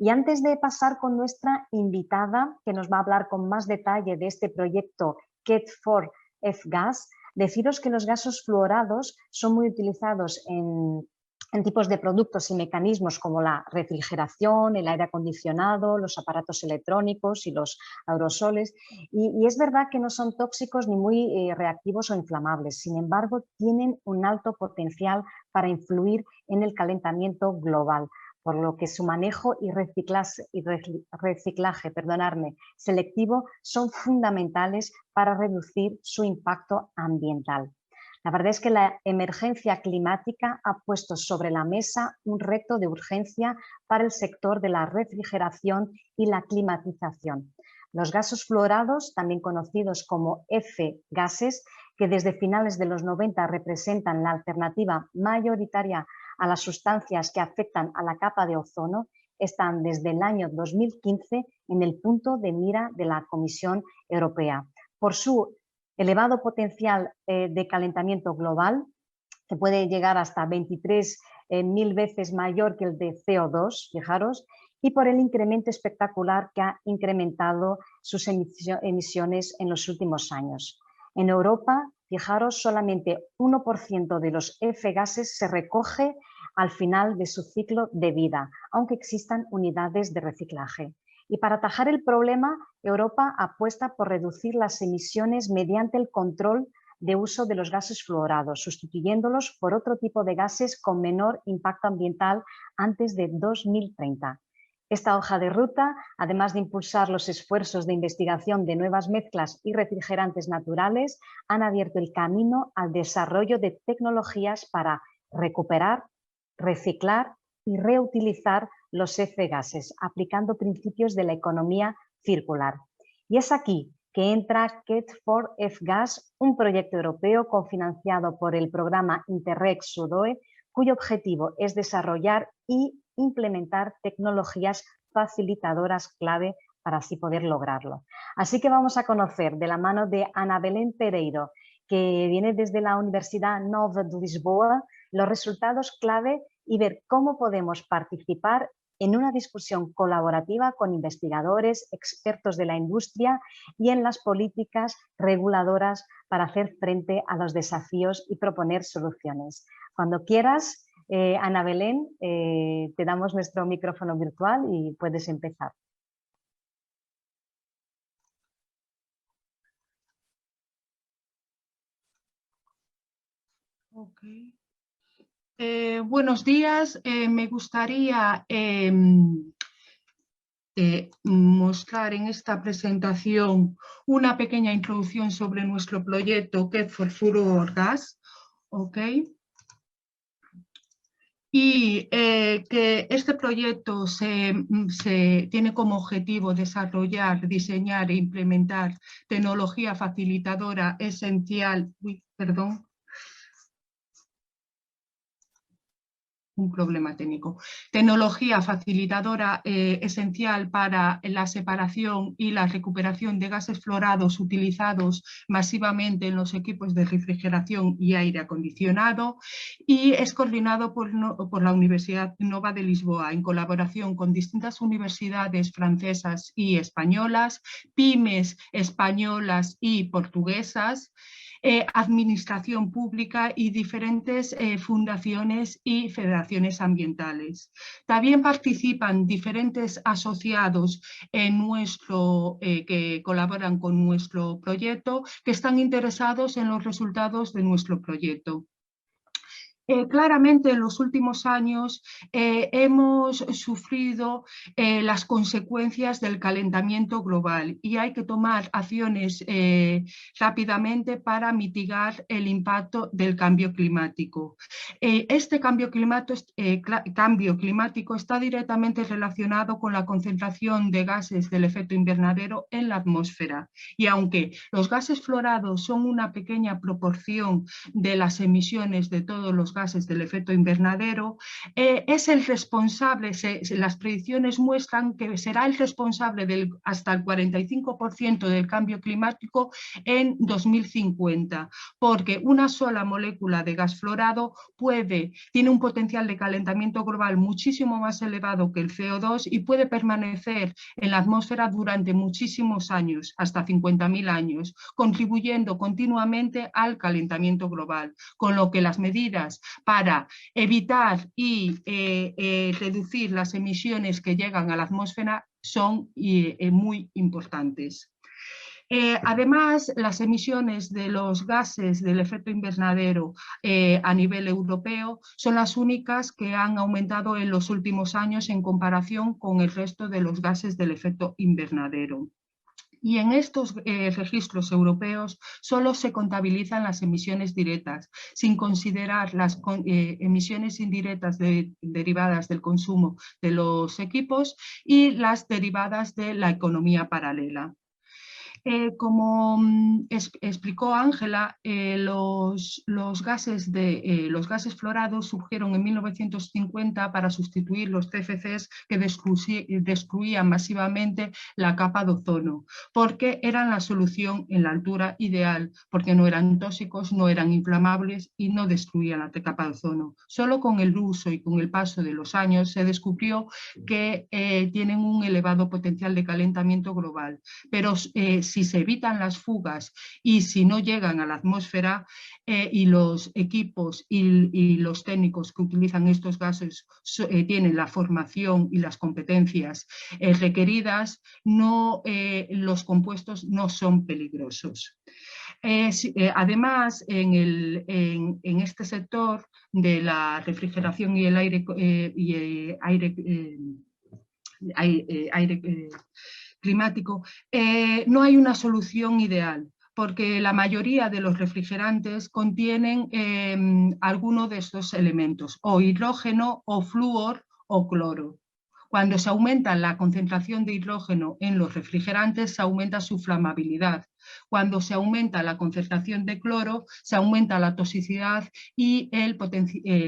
Y antes de pasar con nuestra invitada, que nos va a hablar con más detalle de este proyecto Ket4F-Gas, deciros que los gases fluorados son muy utilizados en tipos de productos y mecanismos como la refrigeración, el aire acondicionado, los aparatos electrónicos y los aerosoles. Y es verdad que no son tóxicos ni muy reactivos o inflamables, sin embargo, tienen un alto potencial para influir en el calentamiento global, por lo que su manejo y reciclaje selectivo son fundamentales para reducir su impacto ambiental. La verdad es que la emergencia climática ha puesto sobre la mesa un reto de urgencia para el sector de la refrigeración y la climatización. Los gases fluorados, también conocidos como F-gases, que desde finales de los 90 representan la alternativa mayoritaria a las sustancias que afectan a la capa de ozono, están desde el año 2015 en el punto de mira de la Comisión Europea. Por su elevado potencial de calentamiento global, que puede llegar hasta 23.000 veces mayor que el de CO2, fijaros, y por el incremento espectacular que ha incrementado sus emisiones en los últimos años. En Europa, fijaros, solamente 1% de los F-gases se recoge al final de su ciclo de vida, aunque existan unidades de reciclaje. Y para atajar el problema, Europa apuesta por reducir las emisiones mediante el control de uso de los gases fluorados, sustituyéndolos por otro tipo de gases con menor impacto ambiental antes de 2030. Esta hoja de ruta, además de impulsar los esfuerzos de investigación de nuevas mezclas y refrigerantes naturales, han abierto el camino al desarrollo de tecnologías para recuperar, reciclar y reutilizar los F-gases, aplicando principios de la economía circular. Y es aquí que entra Ket4F-Gas, un proyecto europeo cofinanciado por el programa Interreg-SUDOE, cuyo objetivo es desarrollar y implementar tecnologías facilitadoras clave para así poder lograrlo. Así que vamos a conocer de la mano de Ana Belén Pereiro, que viene desde la Universidad Nova de Lisboa, los resultados clave y ver cómo podemos participar en una discusión colaborativa con investigadores, expertos de la industria y en las políticas reguladoras para hacer frente a los desafíos y proponer soluciones. Cuando quieras, Ana Belén, te damos nuestro micrófono virtual y puedes empezar. Okay. Buenos días, me gustaría mostrar en esta presentación una pequeña introducción sobre nuestro proyecto Ket4F-Gas, ¿okay? Y que este proyecto tiene como objetivo desarrollar, diseñar e implementar tecnología facilitadora esencial, un problema técnico. Tecnología facilitadora esencial para la separación y la recuperación de gases fluorados utilizados masivamente en los equipos de refrigeración y aire acondicionado, y es coordinado por la Universidad Nova de Lisboa en colaboración con distintas universidades francesas y españolas, pymes españolas y portuguesas, administración pública y diferentes fundaciones y federaciones ambientales. También participan diferentes asociados que colaboran con nuestro proyecto, que están interesados en los resultados de nuestro proyecto. Claramente en los últimos años hemos sufrido las consecuencias del calentamiento global y hay que tomar acciones rápidamente para mitigar el impacto del cambio climático. Este cambio climático está directamente relacionado con la concentración de gases del efecto invernadero en la atmósfera, y aunque los gases fluorados son una pequeña proporción de las emisiones de todos los gases gases del efecto invernadero, es el responsable, las predicciones muestran que será el responsable hasta el 45% del cambio climático en 2050, porque una sola molécula de gas fluorado tiene un potencial de calentamiento global muchísimo más elevado que el CO2 y puede permanecer en la atmósfera durante muchísimos años, hasta 50.000 años, contribuyendo continuamente al calentamiento global, con lo que las medidas para evitar y reducir las emisiones que llegan a la atmósfera son muy importantes. Además, las emisiones de los gases del efecto invernadero a nivel europeo son las únicas que han aumentado en los últimos años en comparación con el resto de los gases del efecto invernadero. Y en estos registros europeos solo se contabilizan las emisiones directas, sin considerar las emisiones indirectas derivadas del consumo de los equipos y las derivadas de la economía paralela. Como explicó Ángela, los gases fluorados surgieron en 1950 para sustituir los CFCs que destruían masivamente la capa de ozono, porque eran la solución en la altura ideal, porque no eran tóxicos, no eran inflamables y no destruían la capa de ozono. Solo con el uso y con el paso de los años se descubrió que tienen un elevado potencial de calentamiento global, pero si se evitan las fugas y si no llegan a la atmósfera y los equipos y los técnicos que utilizan estos gases tienen la formación y las competencias requeridas, los compuestos no son peligrosos. Además, en este sector de la refrigeración y el aire climático, no hay una solución ideal, porque la mayoría de los refrigerantes contienen alguno de estos elementos, o hidrógeno, o flúor, o cloro. Cuando se aumenta la concentración de hidrógeno en los refrigerantes, se aumenta su flamabilidad. Cuando se aumenta la concentración de cloro, se aumenta la toxicidad y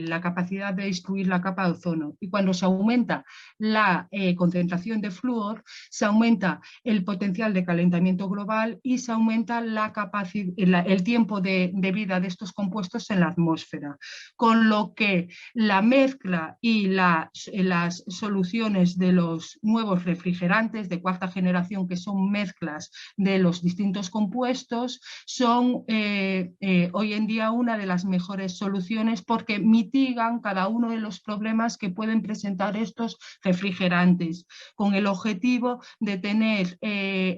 la capacidad de destruir la capa de ozono. Y cuando se aumenta la concentración de flúor, se aumenta el potencial de calentamiento global y se aumenta el tiempo de vida de estos compuestos en la atmósfera. Con lo que la mezcla y las soluciones de los nuevos refrigerantes de cuarta generación, que son mezclas de los distintos compuestos, son hoy en día una de las mejores soluciones porque mitigan cada uno de los problemas que pueden presentar estos refrigerantes, con el objetivo de tener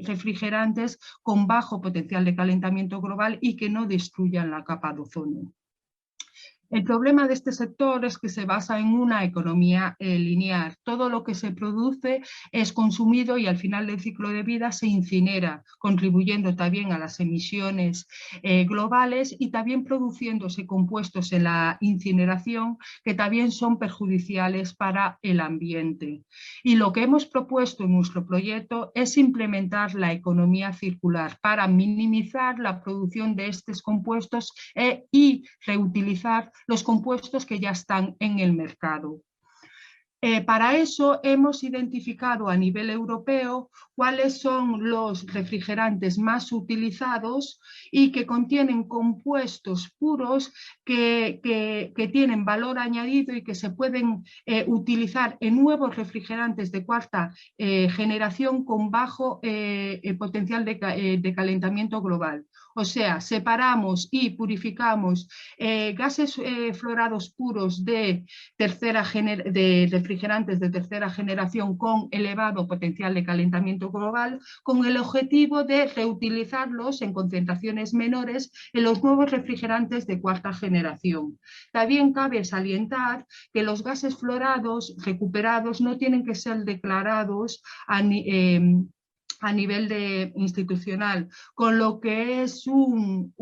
refrigerantes con bajo potencial de calentamiento global y que no destruyan la capa de ozono. El problema de este sector es que se basa en una economía lineal. Todo lo que se produce es consumido y al final del ciclo de vida se incinera, contribuyendo también a las emisiones globales y también produciéndose compuestos en la incineración que también son perjudiciales para el ambiente. Y lo que hemos propuesto en nuestro proyecto es implementar la economía circular para minimizar la producción de estos compuestos y reutilizar los compuestos que ya están en el mercado. Para eso hemos identificado a nivel europeo cuáles son los refrigerantes más utilizados y que contienen compuestos puros que tienen valor añadido y que se pueden utilizar en nuevos refrigerantes de cuarta generación con bajo potencial de calentamiento global. O sea, separamos y purificamos gases fluorados puros de refrigerantes de tercera generación con elevado potencial de calentamiento global, con el objetivo de reutilizarlos en concentraciones menores en los nuevos refrigerantes de cuarta generación. También cabe salientar que los gases fluorados recuperados no tienen que ser declarados a nivel institucional, con lo que es un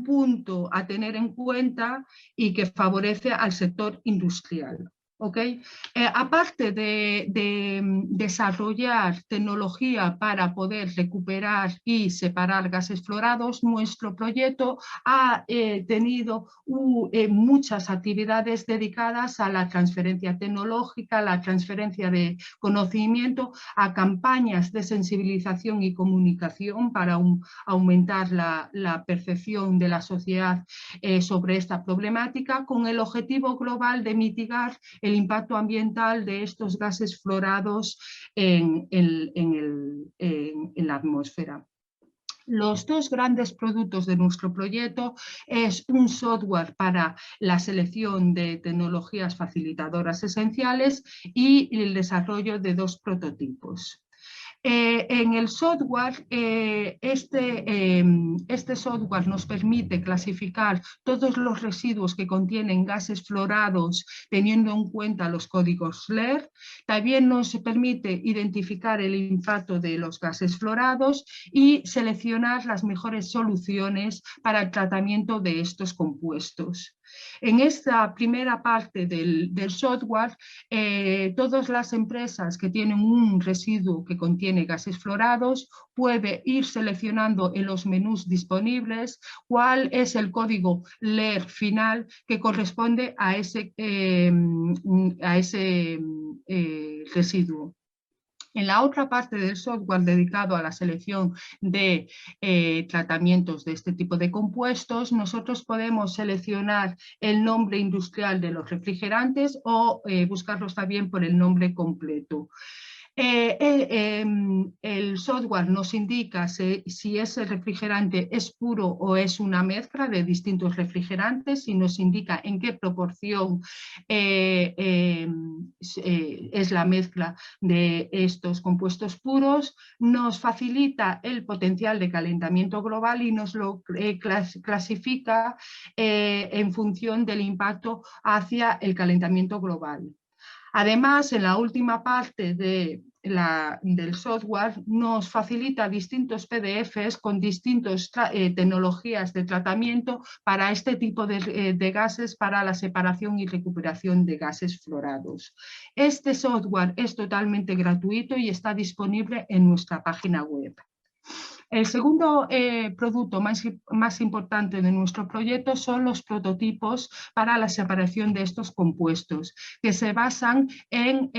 punto a tener en cuenta y que favorece al sector industrial. ¿Okay? Aparte de desarrollar tecnología para poder recuperar y separar gases fluorados, nuestro proyecto ha tenido muchas actividades dedicadas a la transferencia tecnológica, a la transferencia de conocimiento, a campañas de sensibilización y comunicación para aumentar la percepción de la sociedad sobre esta problemática, con el objetivo global de mitigar el impacto ambiental de estos gases fluorados en la atmósfera. Los dos grandes productos de nuestro proyecto es un software para la selección de tecnologías facilitadoras esenciales y el desarrollo de dos prototipos. En el software, este software nos permite clasificar todos los residuos que contienen gases fluorados teniendo en cuenta los códigos SLER. También nos permite identificar el impacto de los gases fluorados y seleccionar las mejores soluciones para el tratamiento de estos compuestos. En esta primera parte del software, todas las empresas que tienen un residuo que contiene gases fluorados puede ir seleccionando en los menús disponibles cuál es el código LER final que corresponde a ese residuo. En la otra parte del software dedicado a la selección de tratamientos de este tipo de compuestos, nosotros podemos seleccionar el nombre industrial de los refrigerantes o buscarlos también por el nombre completo. El software nos indica si ese refrigerante es puro o es una mezcla de distintos refrigerantes y nos indica en qué proporción es la mezcla de estos compuestos puros, nos facilita el potencial de calentamiento global y nos lo clasifica en función del impacto hacia el calentamiento global. Además, en la última parte del software nos facilita distintos PDFs con distintas tecnologías de tratamiento para este tipo de gases para la separación y recuperación de gases fluorados. Este software es totalmente gratuito y está disponible en nuestra página web. El segundo producto más importante de nuestro proyecto son los prototipos para la separación de estos compuestos, que se basan en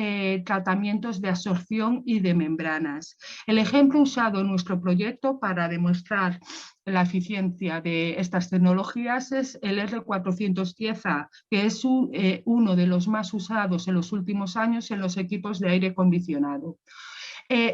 tratamientos de absorción y de membranas. El ejemplo usado en nuestro proyecto para demostrar la eficiencia de estas tecnologías es el R410A, que es uno de los más usados en los últimos años en los equipos de aire acondicionado.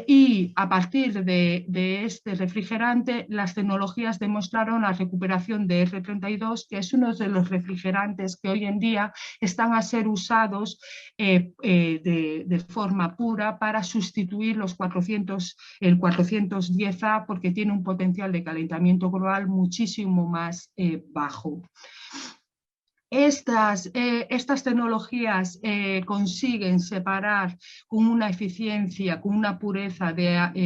Y a partir de este refrigerante, las tecnologías demostraron la recuperación de R32, que es uno de los refrigerantes que hoy en día están a ser usados de forma pura para sustituir el 410A, porque tiene un potencial de calentamiento global muchísimo más bajo. Estas tecnologías consiguen separar con una eficiencia, con una pureza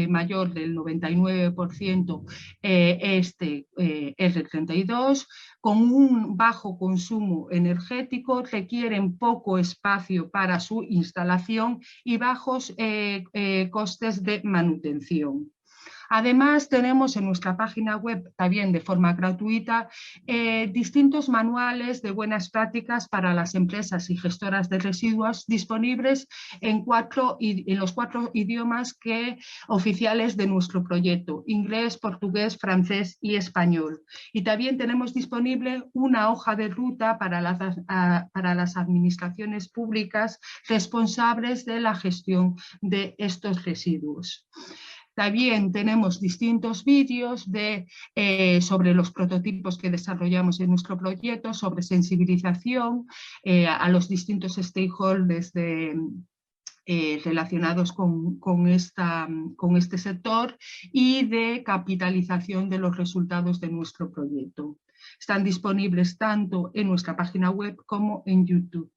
mayor del 99% este R32, con un bajo consumo energético, requieren poco espacio para su instalación y bajos costes de manutención. Además, tenemos en nuestra página web, también de forma gratuita, distintos manuales de buenas prácticas para las empresas y gestoras de residuos disponibles en los 4 idiomas oficiales de nuestro proyecto: inglés, portugués, francés y español. Y también tenemos disponible una hoja de ruta para las administraciones públicas responsables de la gestión de estos residuos. También tenemos distintos vídeos sobre los prototipos que desarrollamos en nuestro proyecto, sobre sensibilización a los distintos stakeholders relacionados con este sector y de capitalización de los resultados de nuestro proyecto. Están disponibles tanto en nuestra página web como en YouTube.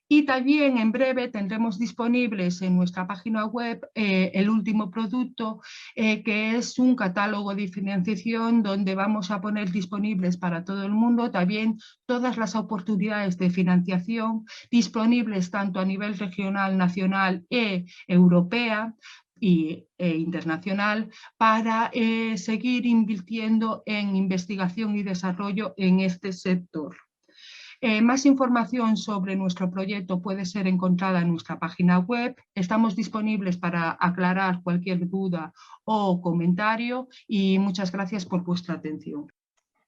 Y también en breve tendremos disponibles en nuestra página web el último producto, que es un catálogo de financiación donde vamos a poner disponibles para todo el mundo también todas las oportunidades de financiación disponibles tanto a nivel regional, nacional e europea e internacional para seguir invirtiendo en investigación y desarrollo en este sector. Más información sobre nuestro proyecto puede ser encontrada en nuestra página web. Estamos disponibles para aclarar cualquier duda o comentario y muchas gracias por vuestra atención.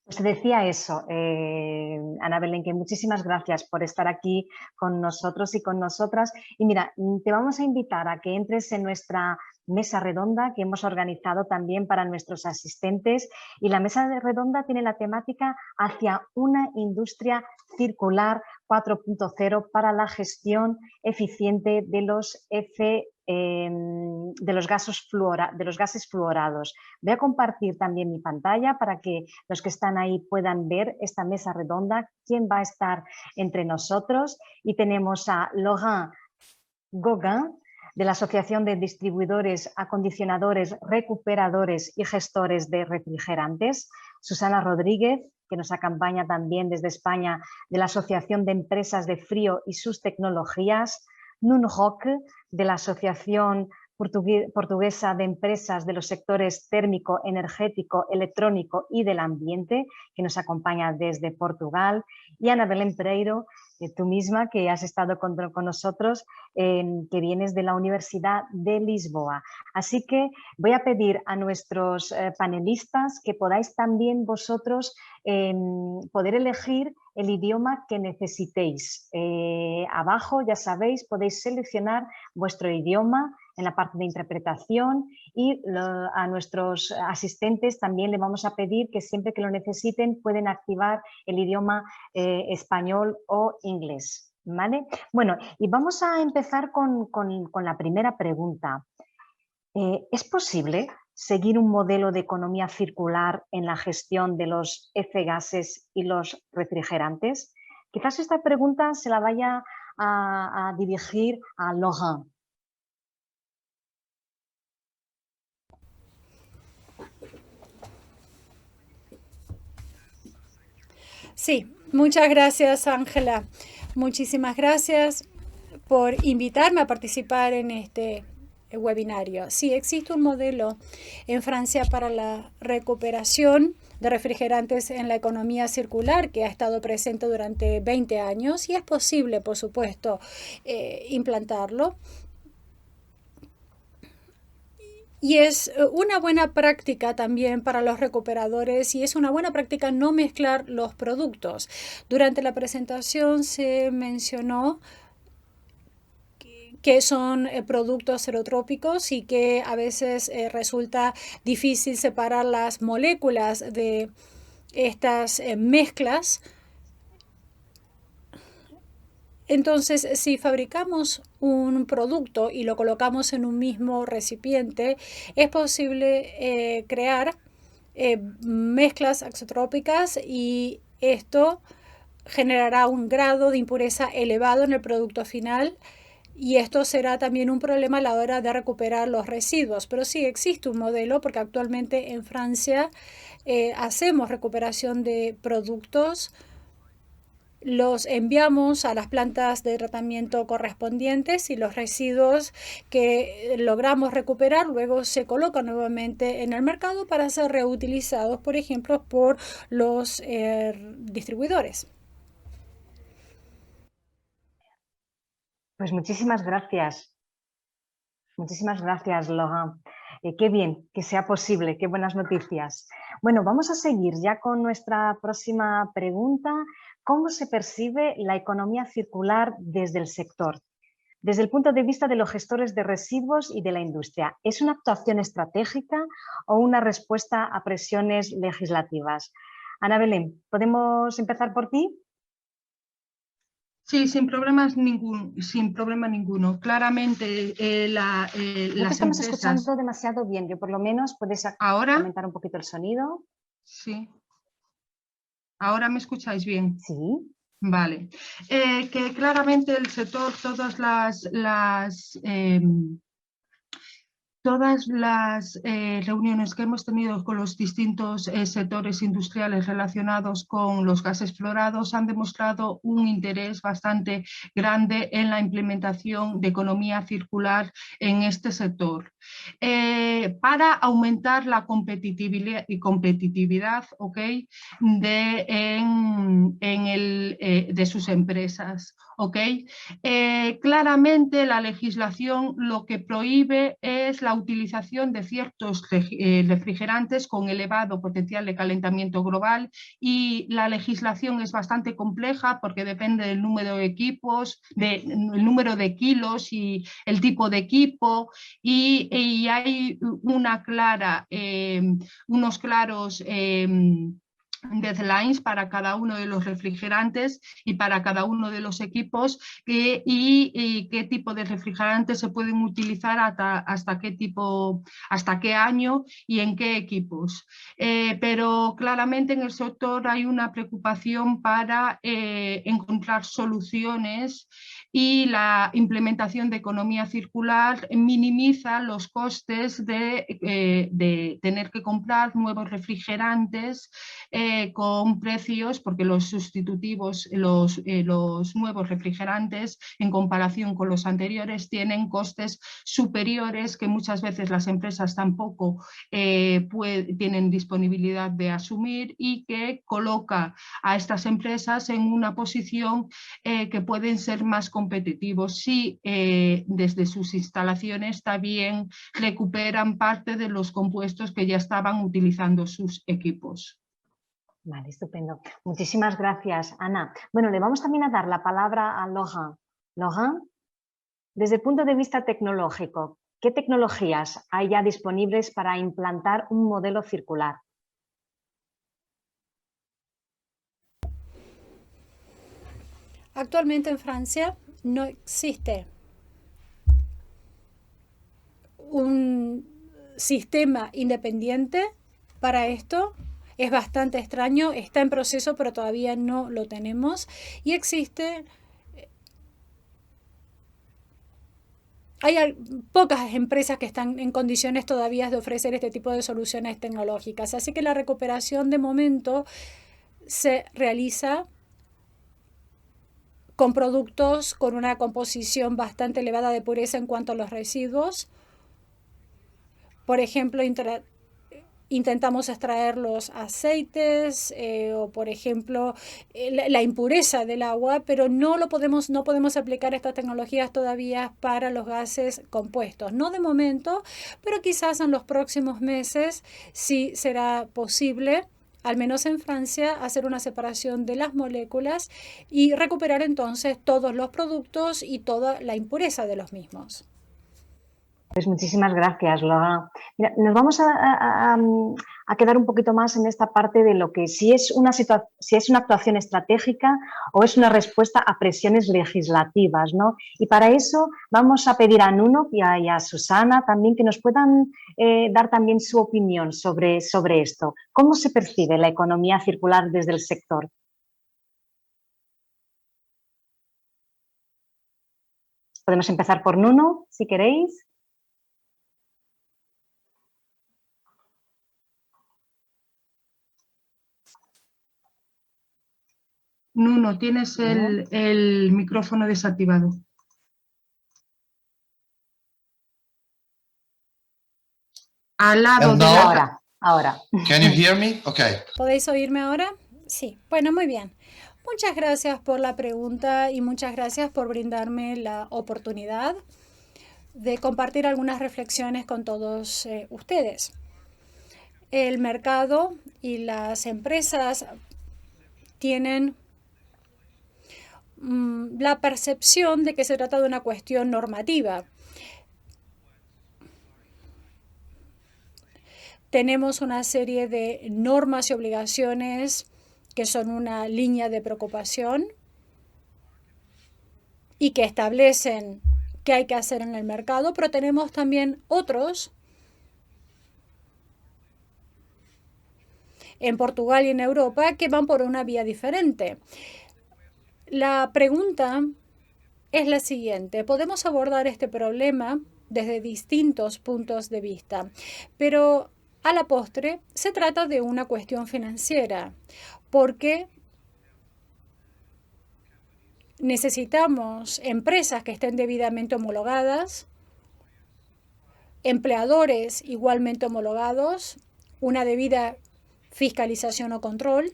Pues te decía eso, Ana Belén, que muchísimas gracias por estar aquí con nosotros y con nosotras. Y mira, te vamos a invitar a que entres en nuestra mesa redonda que hemos organizado también para nuestros asistentes. Y la mesa redonda tiene la temática hacia una industria circular 4.0 para la gestión eficiente de los gases fluorados. Voy a compartir también mi pantalla para que los que están ahí puedan ver esta mesa redonda, quién va a estar entre nosotros. Y tenemos a Laurent Gauguin, de la Asociación de Distribuidores, Acondicionadores, Recuperadores y Gestores de Refrigerantes, Susana Rodríguez, que nos acompaña también desde España, de la Asociación de Empresas de Frío y sus Tecnologías, Nun Roque, de la Asociación Portuguesa de Empresas de los sectores térmico, energético, electrónico y del ambiente, que nos acompaña desde Portugal, y Ana Belén Pereiro, tú misma, que has estado con nosotros, que vienes de la Universidad de Lisboa. Así que voy a pedir a nuestros panelistas que podáis también vosotros poder elegir el idioma que necesitéis. Abajo, ya sabéis, podéis seleccionar vuestro idioma en la parte de interpretación y a nuestros asistentes también le vamos a pedir que siempre que lo necesiten pueden activar el idioma español o inglés. ¿Vale? Bueno, y vamos a empezar con la primera pregunta. ¿Es posible seguir un modelo de economía circular en la gestión de los F-gases y los refrigerantes? Quizás esta pregunta se la vaya a dirigir a Laurent. Sí, muchas gracias, Ángela. Muchísimas gracias por invitarme a participar en este webinario. Sí, existe un modelo en Francia para la recuperación de refrigerantes en la economía circular que ha estado presente durante 20 años y es posible, por supuesto, implantarlo. Y es una buena práctica también para los recuperadores y es una buena práctica no mezclar los productos. Durante la presentación se mencionó que son productos serotrópicos y que a veces resulta difícil separar las moléculas de estas mezclas. Entonces, si fabricamos un producto y lo colocamos en un mismo recipiente, es posible crear mezclas axotrópicas y esto generará un grado de impureza elevado en el producto final y esto será también un problema a la hora de recuperar los residuos. Pero sí existe un modelo porque actualmente en Francia hacemos recuperación de productos, los enviamos a las plantas de tratamiento correspondientes y los residuos que logramos recuperar luego se colocan nuevamente en el mercado para ser reutilizados, por ejemplo, por los distribuidores. Pues muchísimas gracias. Muchísimas gracias, Laurent. Qué bien que sea posible, qué buenas noticias. Bueno, vamos a seguir ya con nuestra próxima pregunta. ¿Cómo se percibe la economía circular desde el sector? Desde el punto de vista de los gestores de residuos y de la industria, ¿es una actuación estratégica o una respuesta a presiones legislativas? Ana Belén, ¿podemos empezar por ti? Sí, sin problema ninguno. Claramente Creo que las estamos empresas... escuchando demasiado bien. Yo por lo menos puedes aumentar un poquito el sonido. Sí. ¿Ahora me escucháis bien? Sí. Vale. Que claramente el sector, todas las reuniones que hemos tenido con los distintos sectores industriales relacionados con los gases fluorados han demostrado un interés bastante grande en la implementación de economía circular en este sector. Para aumentar la competitividad ¿okay? de sus empresas. ¿Okay? Claramente la legislación lo que prohíbe es la utilización de ciertos refrigerantes con elevado potencial de calentamiento global, y la legislación es bastante compleja porque depende del número de equipos, el número de kilos y el tipo de equipo, y hay unos claros deadlines para cada uno de los refrigerantes y para cada uno de los equipos, y qué tipo de refrigerantes se pueden utilizar hasta qué año y en qué equipos. Pero claramente en el sector hay una preocupación para encontrar soluciones, y la implementación de economía circular minimiza los costes de tener que comprar nuevos refrigerantes con precios, porque los sustitutivos, los nuevos refrigerantes en comparación con los anteriores tienen costes superiores que muchas veces las empresas tampoco tienen disponibilidad de asumir, y que coloca a estas empresas en una posición que pueden ser más competitivos si desde sus instalaciones también recuperan parte de los compuestos que ya estaban utilizando sus equipos. Vale, estupendo. Muchísimas gracias, Ana. Bueno, le vamos también a dar la palabra a Laurent. Laurent, desde el punto de vista tecnológico, ¿qué tecnologías hay ya disponibles para implantar un modelo circular? Actualmente en Francia no existe un sistema independiente para esto. Es bastante extraño, está en proceso, pero todavía no lo tenemos. Y hay pocas empresas que están en condiciones todavía de ofrecer este tipo de soluciones tecnológicas. Así que la recuperación de momento se realiza con productos con una composición bastante elevada de pureza en cuanto a los residuos. Por ejemplo, intentamos extraer los aceites o, por ejemplo, la impureza del agua, pero no podemos aplicar estas tecnologías todavía para los gases compuestos. No de momento, pero quizás en los próximos meses sí será posible, al menos en Francia, hacer una separación de las moléculas y recuperar entonces todos los productos y toda la impureza de los mismos. Pues muchísimas gracias, Laurent. Mira, nos vamos a quedar un poquito más en esta parte de lo que si es una actuación estratégica o es una respuesta a presiones legislativas, ¿no? Y para eso vamos a pedir a Nuno y a Susana también que nos puedan dar también su opinión sobre esto. ¿Cómo se percibe la economía circular desde el sector? Podemos empezar por Nuno, si queréis. Nuno, tienes el micrófono desactivado. Al lado de ahora. Can you hear me? Okay. ¿Podéis oírme ahora? Sí. Bueno, muy bien. Muchas gracias por la pregunta y muchas gracias por brindarme la oportunidad de compartir algunas reflexiones con todos ustedes. El mercado y las empresas tienen la percepción de que se trata de una cuestión normativa. Tenemos una serie de normas y obligaciones que son una línea de preocupación y que establecen qué hay que hacer en el mercado, pero tenemos también otros en Portugal y en Europa que van por una vía diferente. La pregunta es la siguiente. Podemos abordar este problema desde distintos puntos de vista, pero a la postre se trata de una cuestión financiera, porque necesitamos empresas que estén debidamente homologadas, empleadores igualmente homologados, una debida fiscalización o control,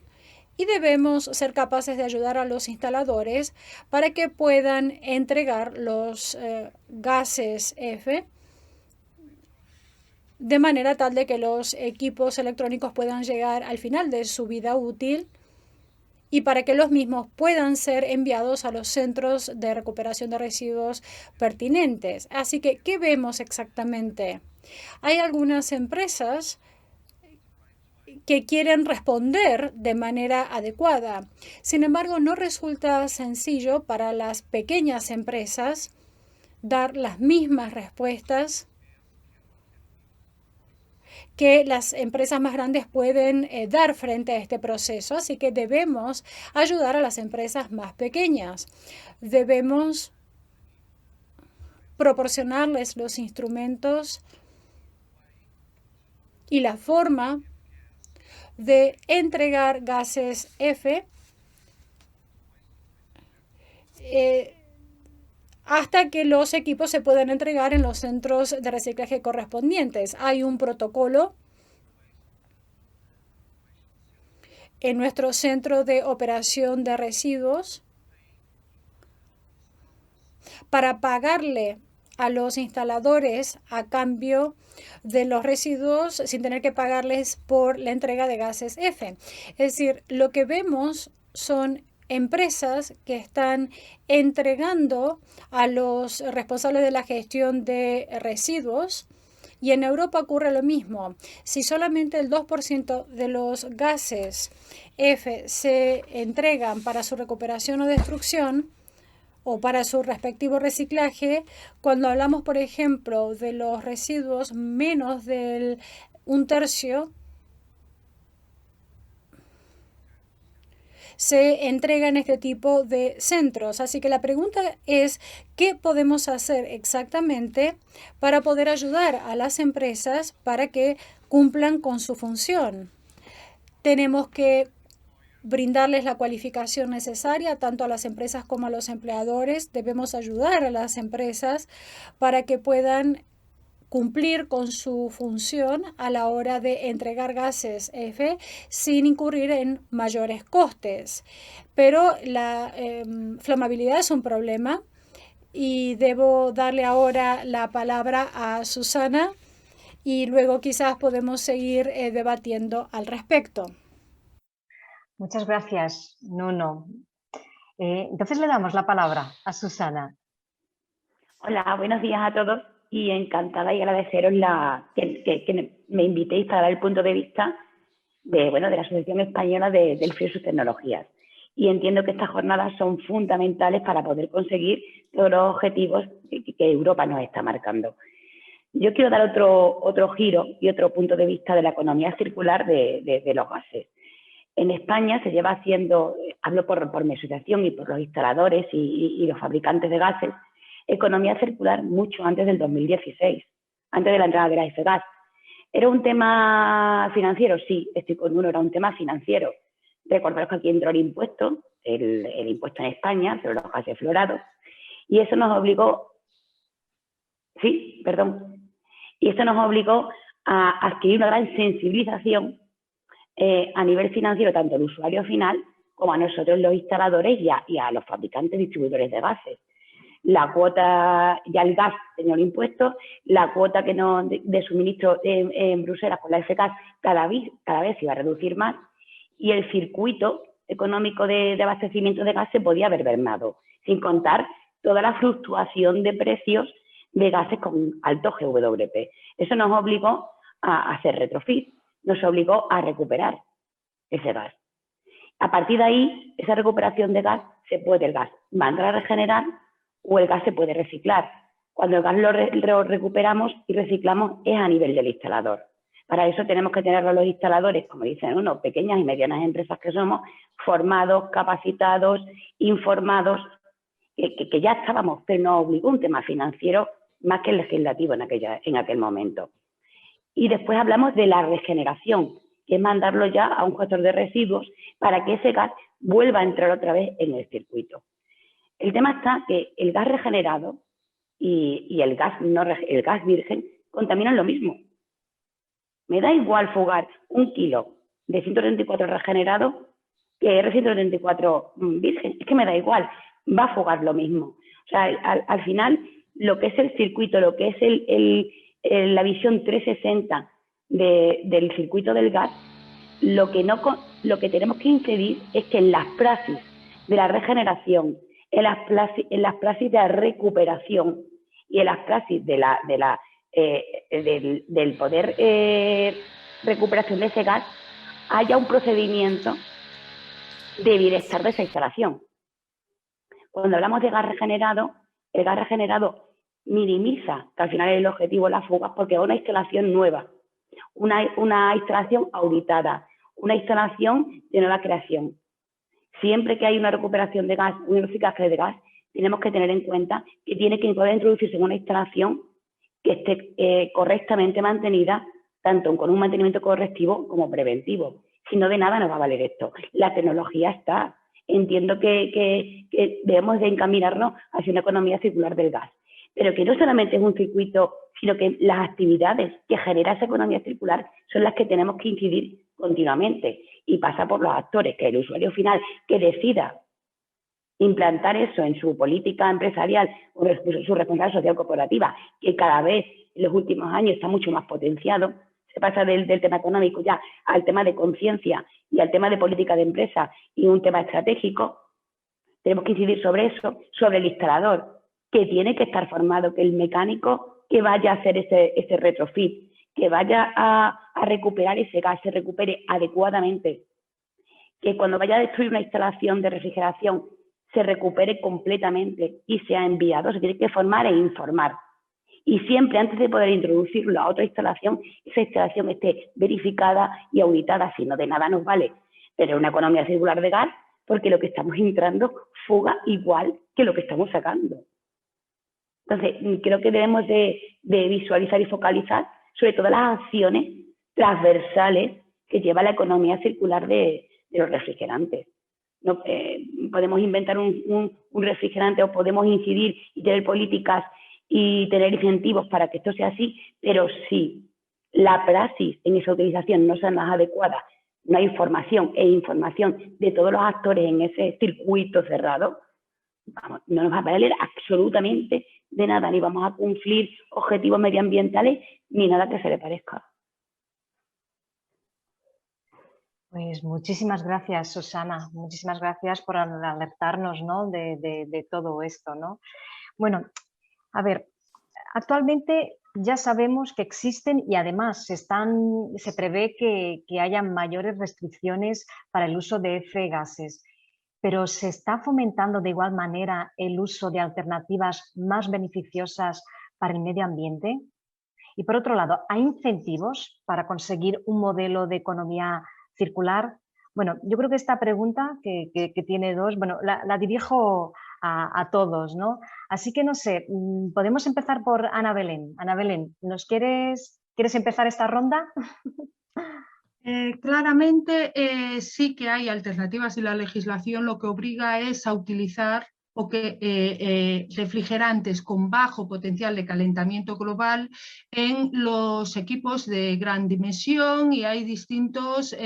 y debemos ser capaces de ayudar a los instaladores para que puedan entregar los gases F de manera tal de que los equipos electrónicos puedan llegar al final de su vida útil y para que los mismos puedan ser enviados a los centros de recuperación de residuos pertinentes. Así que, ¿qué vemos exactamente? Hay algunas empresas que quieren responder de manera adecuada. Sin embargo, no resulta sencillo para las pequeñas empresas dar las mismas respuestas que las empresas más grandes pueden dar frente a este proceso. Así que debemos ayudar a las empresas más pequeñas. Debemos proporcionarles los instrumentos y la forma de entregar gases F hasta que los equipos se puedan entregar en los centros de reciclaje correspondientes. Hay un protocolo en nuestro centro de operación de residuos para pagarle a los instaladores a cambio de los residuos sin tener que pagarles por la entrega de gases F. Es decir, lo que vemos son empresas que están entregando a los responsables de la gestión de residuos y en Europa ocurre lo mismo. Si solamente el 2% de los gases F se entregan para su recuperación o destrucción o para su respectivo reciclaje, cuando hablamos, por ejemplo, de los residuos, menos del 1/3 se entrega en este tipo de centros. Así que la pregunta es, ¿qué podemos hacer exactamente para poder ayudar a las empresas para que cumplan con su función? Tenemos que brindarles la cualificación necesaria tanto a las empresas como a los empleadores. Debemos ayudar a las empresas para que puedan cumplir con su función a la hora de entregar gases F sin incurrir en mayores costes. Pero la flamabilidad es un problema y debo darle ahora la palabra a Susana y luego quizás podemos seguir debatiendo al respecto. Muchas gracias, Nuno. Entonces le damos la palabra a Susana. Hola, buenos días a todos y encantada y agradeceros que me invitéis para dar el punto de vista de la Asociación Española del Frío y sus tecnologías. Y entiendo que estas jornadas son fundamentales para poder conseguir todos los objetivos que Europa nos está marcando. Yo quiero dar otro giro y otro punto de vista de la economía circular de los gases. En España se lleva haciendo, hablo por mi asociación y por los instaladores y los fabricantes de gases, economía circular mucho antes del 2016, antes de la entrada de la F-Gas. ¿Era un tema financiero? Sí, estoy con uno, era un tema financiero. Recordaros que aquí entró el impuesto en España sobre los gases fluorados, y eso nos obligó, a adquirir una gran sensibilización a nivel financiero, tanto al usuario final como a nosotros los instaladores y a los fabricantes distribuidores de gases. La cuota, ya el gas tenía un impuesto, la cuota de suministro en Bruselas con la F-Gas cada vez se iba a reducir más y el circuito económico de abastecimiento de gas se podía haber mermado, sin contar toda la fluctuación de precios de gases con alto GWP. Eso nos obligó a hacer retrofit, nos obligó a recuperar ese gas. A partir de ahí, esa recuperación de gas, el gas mandar a regenerar o el gas se puede reciclar. Cuando el gas lo recuperamos y reciclamos es a nivel del instalador. Para eso tenemos que tener a los instaladores, como dicen uno, pequeñas y medianas empresas que somos, formados, capacitados, informados, que ya estábamos, pero nos obligó un tema financiero más que legislativo en aquel momento. Y después hablamos de la regeneración, que es mandarlo ya a un gestor de residuos para que ese gas vuelva a entrar otra vez en el circuito. El tema está que el gas regenerado y el gas virgen contaminan lo mismo. Me da igual fugar 1 kilo de 134 regenerado que R134 virgen, es que me da igual, va a fugar lo mismo. O sea, al final, lo que es el circuito, lo que es la visión 360 del circuito del gas, lo que tenemos que incidir es que en las praxis de la regeneración, en las praxis de la recuperación y en las praxis del poder recuperación de ese gas, haya un procedimiento de bienestar de esa instalación. Cuando hablamos de gas regenerado, el gas regenerado minimiza, que al final es el objetivo de las fugas, porque es una instalación nueva, una instalación auditada, una instalación de nueva creación. Siempre que hay una recuperación de gas, un reciclaje de gas, tenemos que tener en cuenta que tiene que poder introducirse en una instalación que esté correctamente mantenida, tanto con un mantenimiento correctivo como preventivo. Si no, de nada nos va a valer esto. La tecnología está. Entiendo que debemos de encaminarnos hacia una economía circular del gas. Pero que no solamente es un circuito, sino que las actividades que genera esa economía circular son las que tenemos que incidir continuamente. Y pasa por los actores, que el usuario final que decida implantar eso en su política empresarial o su responsabilidad social corporativa, que cada vez en los últimos años está mucho más potenciado, se pasa del tema económico ya al tema de conciencia y al tema de política de empresa y un tema estratégico. Tenemos que incidir sobre eso, sobre el instalador, que tiene que estar formado, que el mecánico que vaya a hacer ese retrofit, que vaya a recuperar ese gas, se recupere adecuadamente, que cuando vaya a destruir una instalación de refrigeración se recupere completamente y sea enviado. Se tiene que formar e informar. Y siempre, antes de poder introducirlo a otra instalación, esa instalación esté verificada y auditada, si no de nada nos vale. Pero una economía circular de gas, porque lo que estamos entrando fuga igual que lo que estamos sacando. Entonces, creo que debemos de visualizar y focalizar sobre todas las acciones transversales que lleva la economía circular de los refrigerantes. No, podemos inventar un refrigerante o podemos incidir y tener políticas y tener incentivos para que esto sea así, pero si la praxis en esa utilización no son las adecuadas, no hay información de todos los actores en ese circuito cerrado, vamos, no nos va a valer absolutamente de nada, ni vamos a cumplir objetivos medioambientales ni nada que se le parezca. Pues muchísimas gracias, Susana. Muchísimas gracias por alertarnos, ¿no?, de todo esto, ¿no? Bueno, a ver, actualmente ya sabemos que existen y además se prevé que haya mayores restricciones para el uso de F-gases, pero ¿se está fomentando de igual manera el uso de alternativas más beneficiosas para el medio ambiente? Y por otro lado, ¿hay incentivos para conseguir un modelo de economía circular? Bueno, yo creo que esta pregunta, que tiene dos, bueno, la dirijo a todos, ¿no? Así que no sé, podemos empezar por Ana Belén. Ana Belén, ¿quieres empezar esta ronda? Claramente sí que hay alternativas y la legislación lo que obliga es a utilizar refrigerantes con bajo potencial de calentamiento global en los equipos de gran dimensión, y hay distintos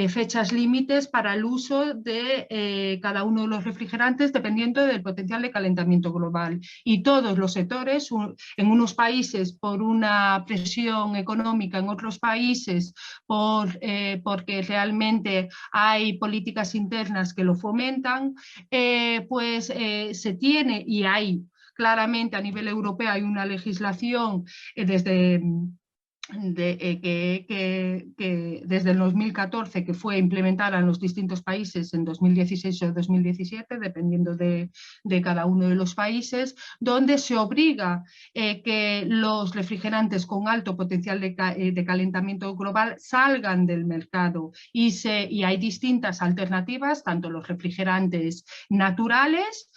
fechas límites para el uso de cada uno de los refrigerantes dependiendo del potencial de calentamiento global. Y todos los sectores, en unos países por una presión económica, en otros países porque realmente hay políticas internas que lo fomentan, se tiene, y hay claramente a nivel europeo, hay una legislación desde que desde el 2014, que fue implementada en los distintos países en 2016 o 2017, dependiendo de cada uno de los países, donde se obliga que los refrigerantes con alto potencial de calentamiento global salgan del mercado y hay distintas alternativas, tanto los refrigerantes naturales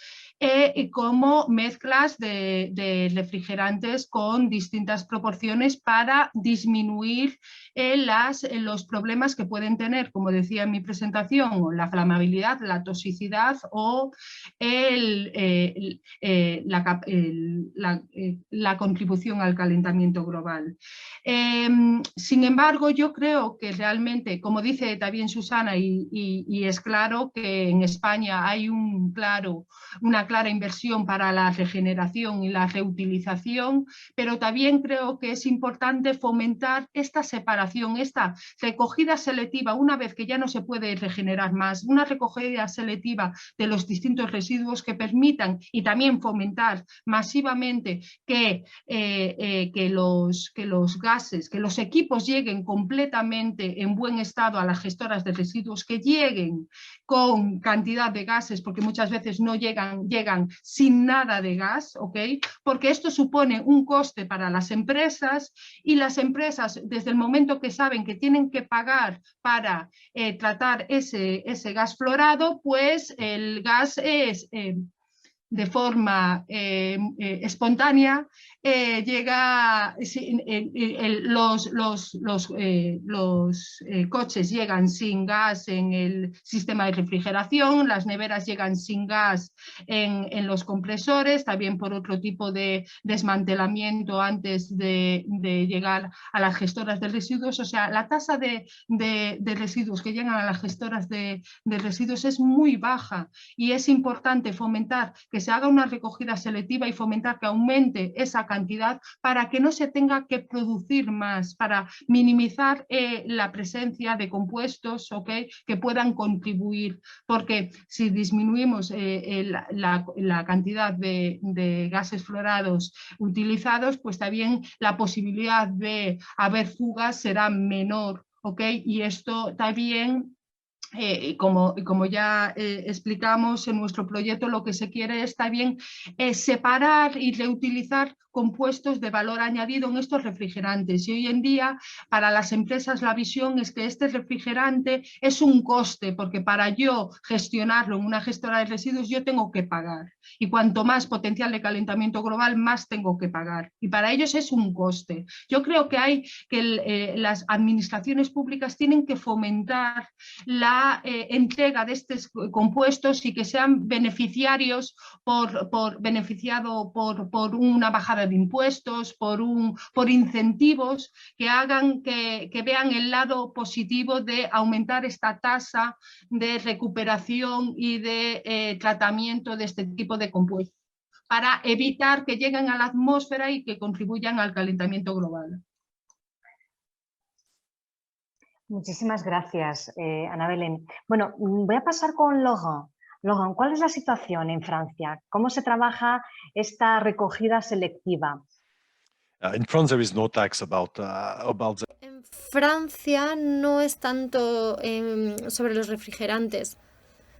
como mezclas de refrigerantes con distintas proporciones para disminuir los problemas que pueden tener, como decía en mi presentación, la flamabilidad, la toxicidad o la contribución al calentamiento global. Sin embargo, yo creo que realmente, como dice también Susana, y es claro que en España hay una clara inversión para la regeneración y la reutilización, pero también creo que es importante fomentar esta separación, esta recogida selectiva, una vez que ya no se puede regenerar más, una recogida selectiva de los distintos residuos que permitan y también fomentar masivamente que los gases, que los equipos lleguen completamente en buen estado a las gestoras de residuos, que lleguen con cantidad de gases, porque muchas veces no llegan sin nada de gas, ¿ok? Porque esto supone un coste para las empresas y las empresas, desde el momento que saben que tienen que pagar para tratar ese gas fluorado, pues el gas es de forma espontánea, llega, los coches llegan sin gas en el sistema de refrigeración, las neveras llegan sin gas en los compresores, también por otro tipo de desmantelamiento antes de llegar a las gestoras de residuos. O sea, la tasa de residuos que llegan a las gestoras de residuos es muy baja y es importante fomentar que se haga una recogida selectiva y fomentar que aumente esa cantidad para que no se tenga que producir más, para minimizar la presencia de compuestos, ¿okay?, que puedan contribuir, porque si disminuimos la cantidad de gases fluorados utilizados, pues también la posibilidad de haber fugas será menor, ¿okay? Y esto también como ya explicamos en nuestro proyecto, lo que se quiere es también separar y reutilizar compuestos de valor añadido en estos refrigerantes. Y hoy en día, para las empresas, la visión es que este refrigerante es un coste, porque para yo gestionarlo en una gestora de residuos yo tengo que pagar. Y cuanto más potencial de calentamiento global, más tengo que pagar. Y para ellos es un coste. Yo creo que las administraciones públicas tienen que fomentar la entrega de estos compuestos y que sean beneficiados por una bajada de impuestos, por incentivos que hagan que vean el lado positivo de aumentar esta tasa de recuperación y de tratamiento de este tipo de compuestos, para evitar que lleguen a la atmósfera y que contribuyan al calentamiento global. Muchísimas gracias, Ana Belén. Bueno, voy a pasar con Laurent. Laurent, ¿cuál es la situación en Francia? ¿Cómo se trabaja esta recogida selectiva? In France, there is no tax about En Francia no es tanto sobre los refrigerantes,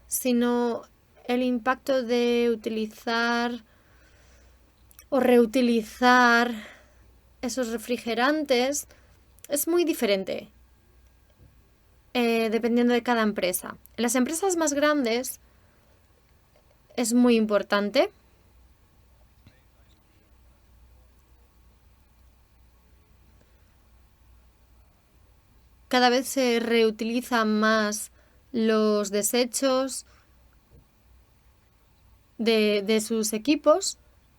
sino el impacto de utilizar o reutilizar esos refrigerantes es muy diferente, dependiendo de cada empresa. En las empresas más grandes es muy importante. Cada vez se reutilizan más los desechos de sus equipos,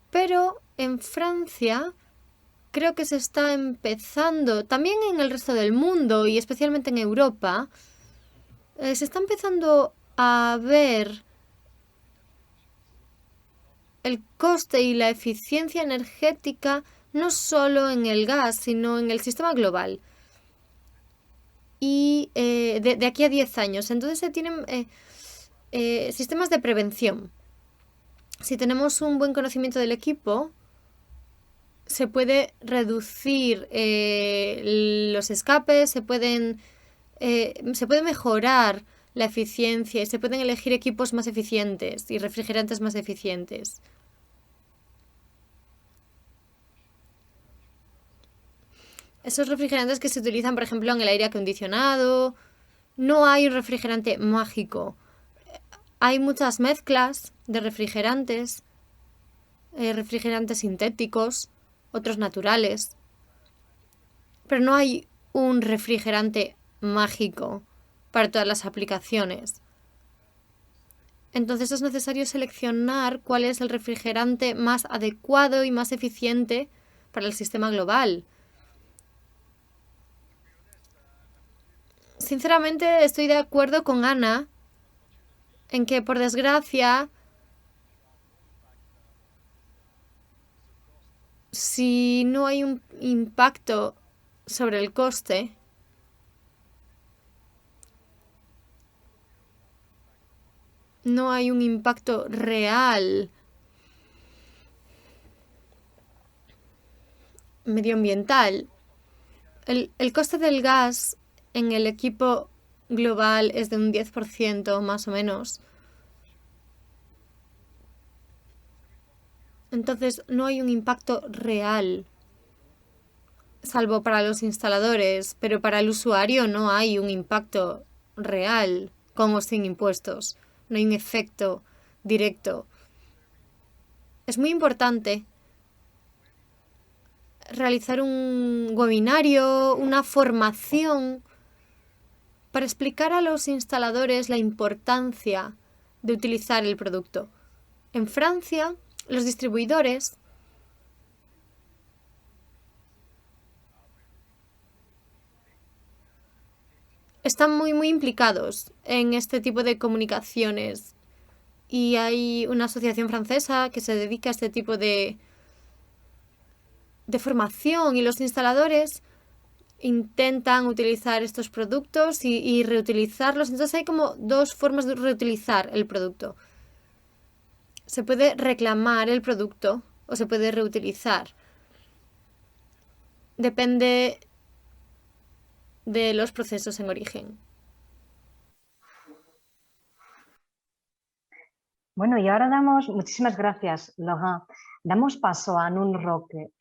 pero en Francia creo que se está empezando, también en el resto del mundo y especialmente en Europa, se está empezando a ver el coste y la eficiencia energética no solo en el gas, sino en el sistema global. Y de aquí a 10 años. Entonces se tienen sistemas de prevención. Si tenemos un buen conocimiento del equipo, se puede reducir los escapes, se puede mejorar la eficiencia y se pueden elegir equipos más eficientes y refrigerantes más eficientes. Esos refrigerantes que se utilizan, por ejemplo, en el aire acondicionado, no hay un refrigerante mágico. Hay muchas mezclas de refrigerantes, refrigerantes sintéticos, otros naturales, pero no hay un refrigerante mágico para todas las aplicaciones. Entonces es necesario seleccionar cuál es el refrigerante más adecuado y más eficiente para el sistema global. Sinceramente estoy de acuerdo con Ana en que, por desgracia, si no hay un impacto sobre el coste, no hay un impacto real medioambiental. El coste del gas en el equipo global es de un 10% más o menos. Entonces no hay un impacto real, salvo para los instaladores, pero para el usuario no hay un impacto real con o sin impuestos. No hay un efecto directo. Es muy importante realizar un webinario, una formación para explicar a los instaladores la importancia de utilizar el producto. En Francia, los distribuidores están muy implicados en este tipo de comunicaciones y hay una asociación francesa que se dedica a este tipo de formación y los instaladores intentan utilizar estos productos y reutilizarlos. Entonces hay como dos formas de reutilizar el producto. Se puede reclamar el producto o se puede reutilizar. Depende de los procesos en origen. Bueno, y ahora muchísimas gracias, Laurent. Damos paso a Nun Roque.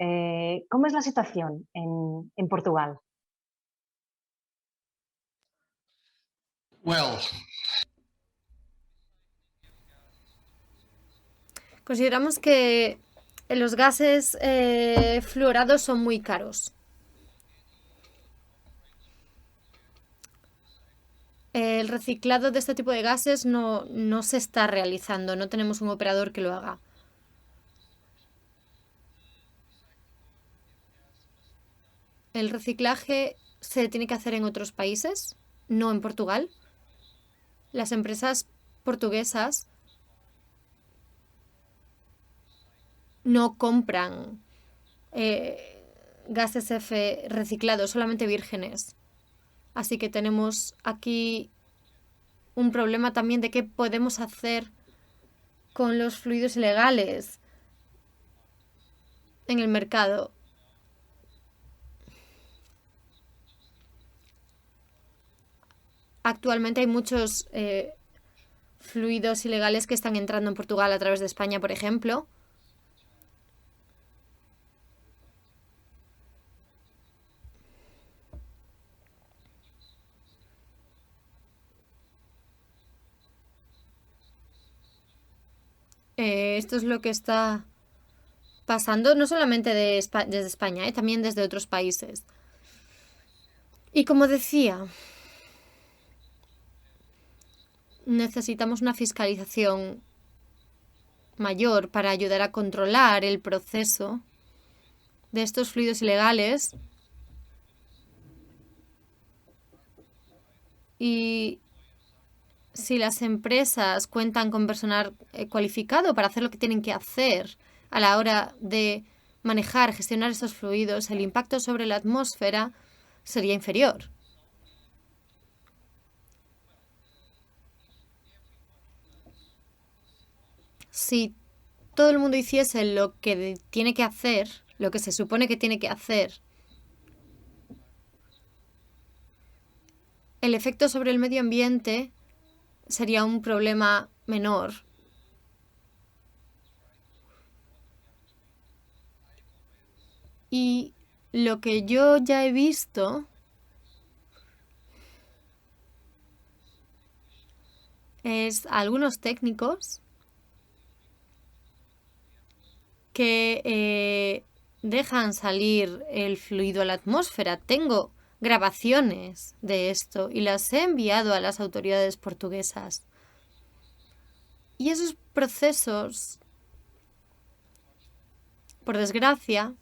¿Cómo es la situación en Portugal? Consideramos que los gases fluorados son muy caros. El reciclado de este tipo de gases no se está realizando, no tenemos un operador que lo haga. El reciclaje se tiene que hacer en otros países, no en Portugal. Las empresas portuguesas no compran gases F reciclados, solamente vírgenes. Así que tenemos aquí un problema también de qué podemos hacer con los fluidos ilegales en el mercado. Actualmente hay muchos fluidos ilegales que están entrando en Portugal a través de España, por ejemplo. Esto es lo que está pasando, no solamente desde España, también desde otros países. Y como decía, necesitamos una fiscalización mayor para ayudar a controlar el proceso de estos fluidos ilegales y si las empresas cuentan con personal cualificado para hacer lo que tienen que hacer a la hora de manejar, gestionar estos fluidos, el impacto sobre la atmósfera sería inferior. Si todo el mundo hiciese lo que tiene que hacer, lo que se supone que tiene que hacer, el efecto sobre el medio ambiente sería un problema menor. Y lo que yo ya he visto es algunos técnicos que dejan salir el fluido a la atmósfera. Tengo grabaciones de esto y las he enviado a las autoridades portuguesas. Y esos procesos, por desgracia,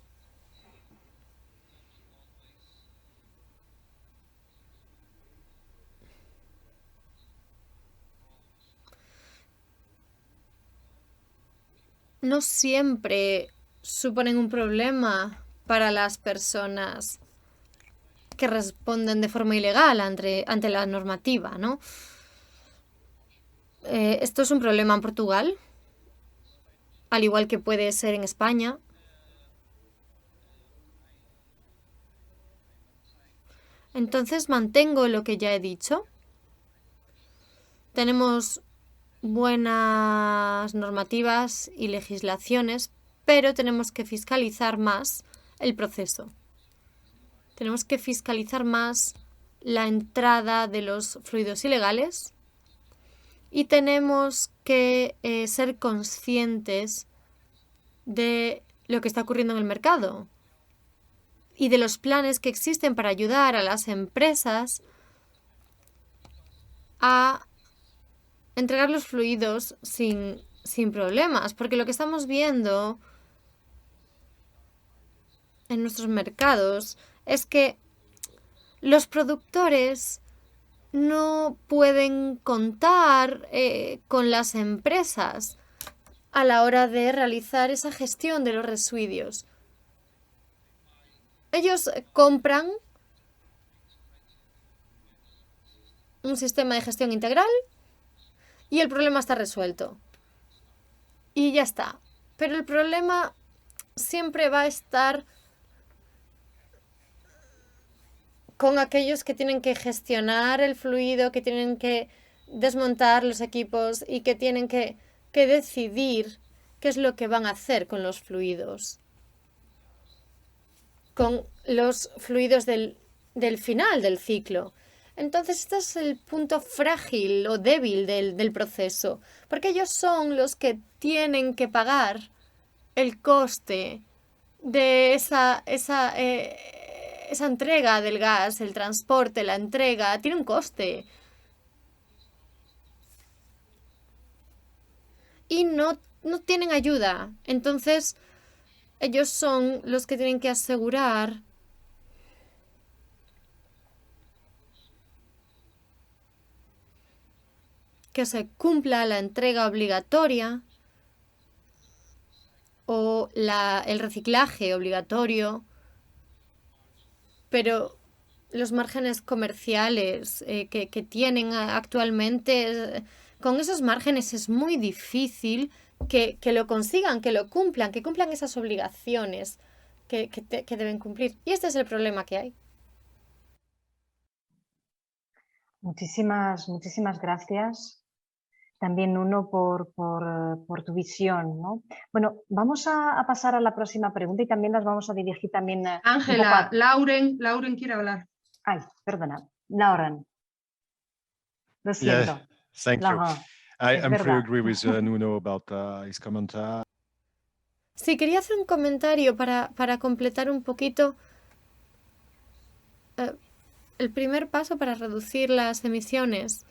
no siempre suponen un problema para las personas que responden de forma ilegal ante la normativa, ¿no? Esto es un problema en Portugal, al igual que puede ser en España. Entonces mantengo lo que ya he dicho. Tenemos buenas normativas y legislaciones, pero tenemos que fiscalizar más el proceso. Tenemos que fiscalizar más la entrada de los fluidos ilegales y tenemos que ser conscientes de lo que está ocurriendo en el mercado y de los planes que existen para ayudar a las empresas a entregar los fluidos sin problemas, porque lo que estamos viendo en nuestros mercados es que los productores no pueden contar con las empresas a la hora de realizar esa gestión de los residuos. Ellos compran un sistema de gestión integral y el problema está resuelto. Y ya está. Pero el problema siempre va a estar con aquellos que tienen que gestionar el fluido, que tienen que desmontar los equipos y que tienen que decidir qué es lo que van a hacer con los fluidos. Con los fluidos del final del ciclo. Entonces, este es el punto frágil o débil del proceso, porque ellos son los que tienen que pagar el coste de esa entrega del gas, el transporte, la entrega, tiene un coste. Y no tienen ayuda. Entonces, ellos son los que tienen que asegurar que se cumpla la entrega obligatoria o el reciclaje obligatorio, pero los márgenes comerciales que tienen actualmente, con esos márgenes es muy difícil que lo consigan, que lo cumplan, que cumplan esas obligaciones que deben cumplir. Y este es el problema que hay. Muchísimas gracias. También, Nuno, por tu visión, ¿no? Bueno, vamos a pasar a la próxima pregunta y también las vamos a dirigir también Ángela, Lauren quiere hablar. Ay, perdona, Lauren. Lo siento. Yeah, thank you. I'm pretty agree with Nuno about his comment. Sí, quería hacer un comentario para completar un poquito. El primer paso para reducir las emisiones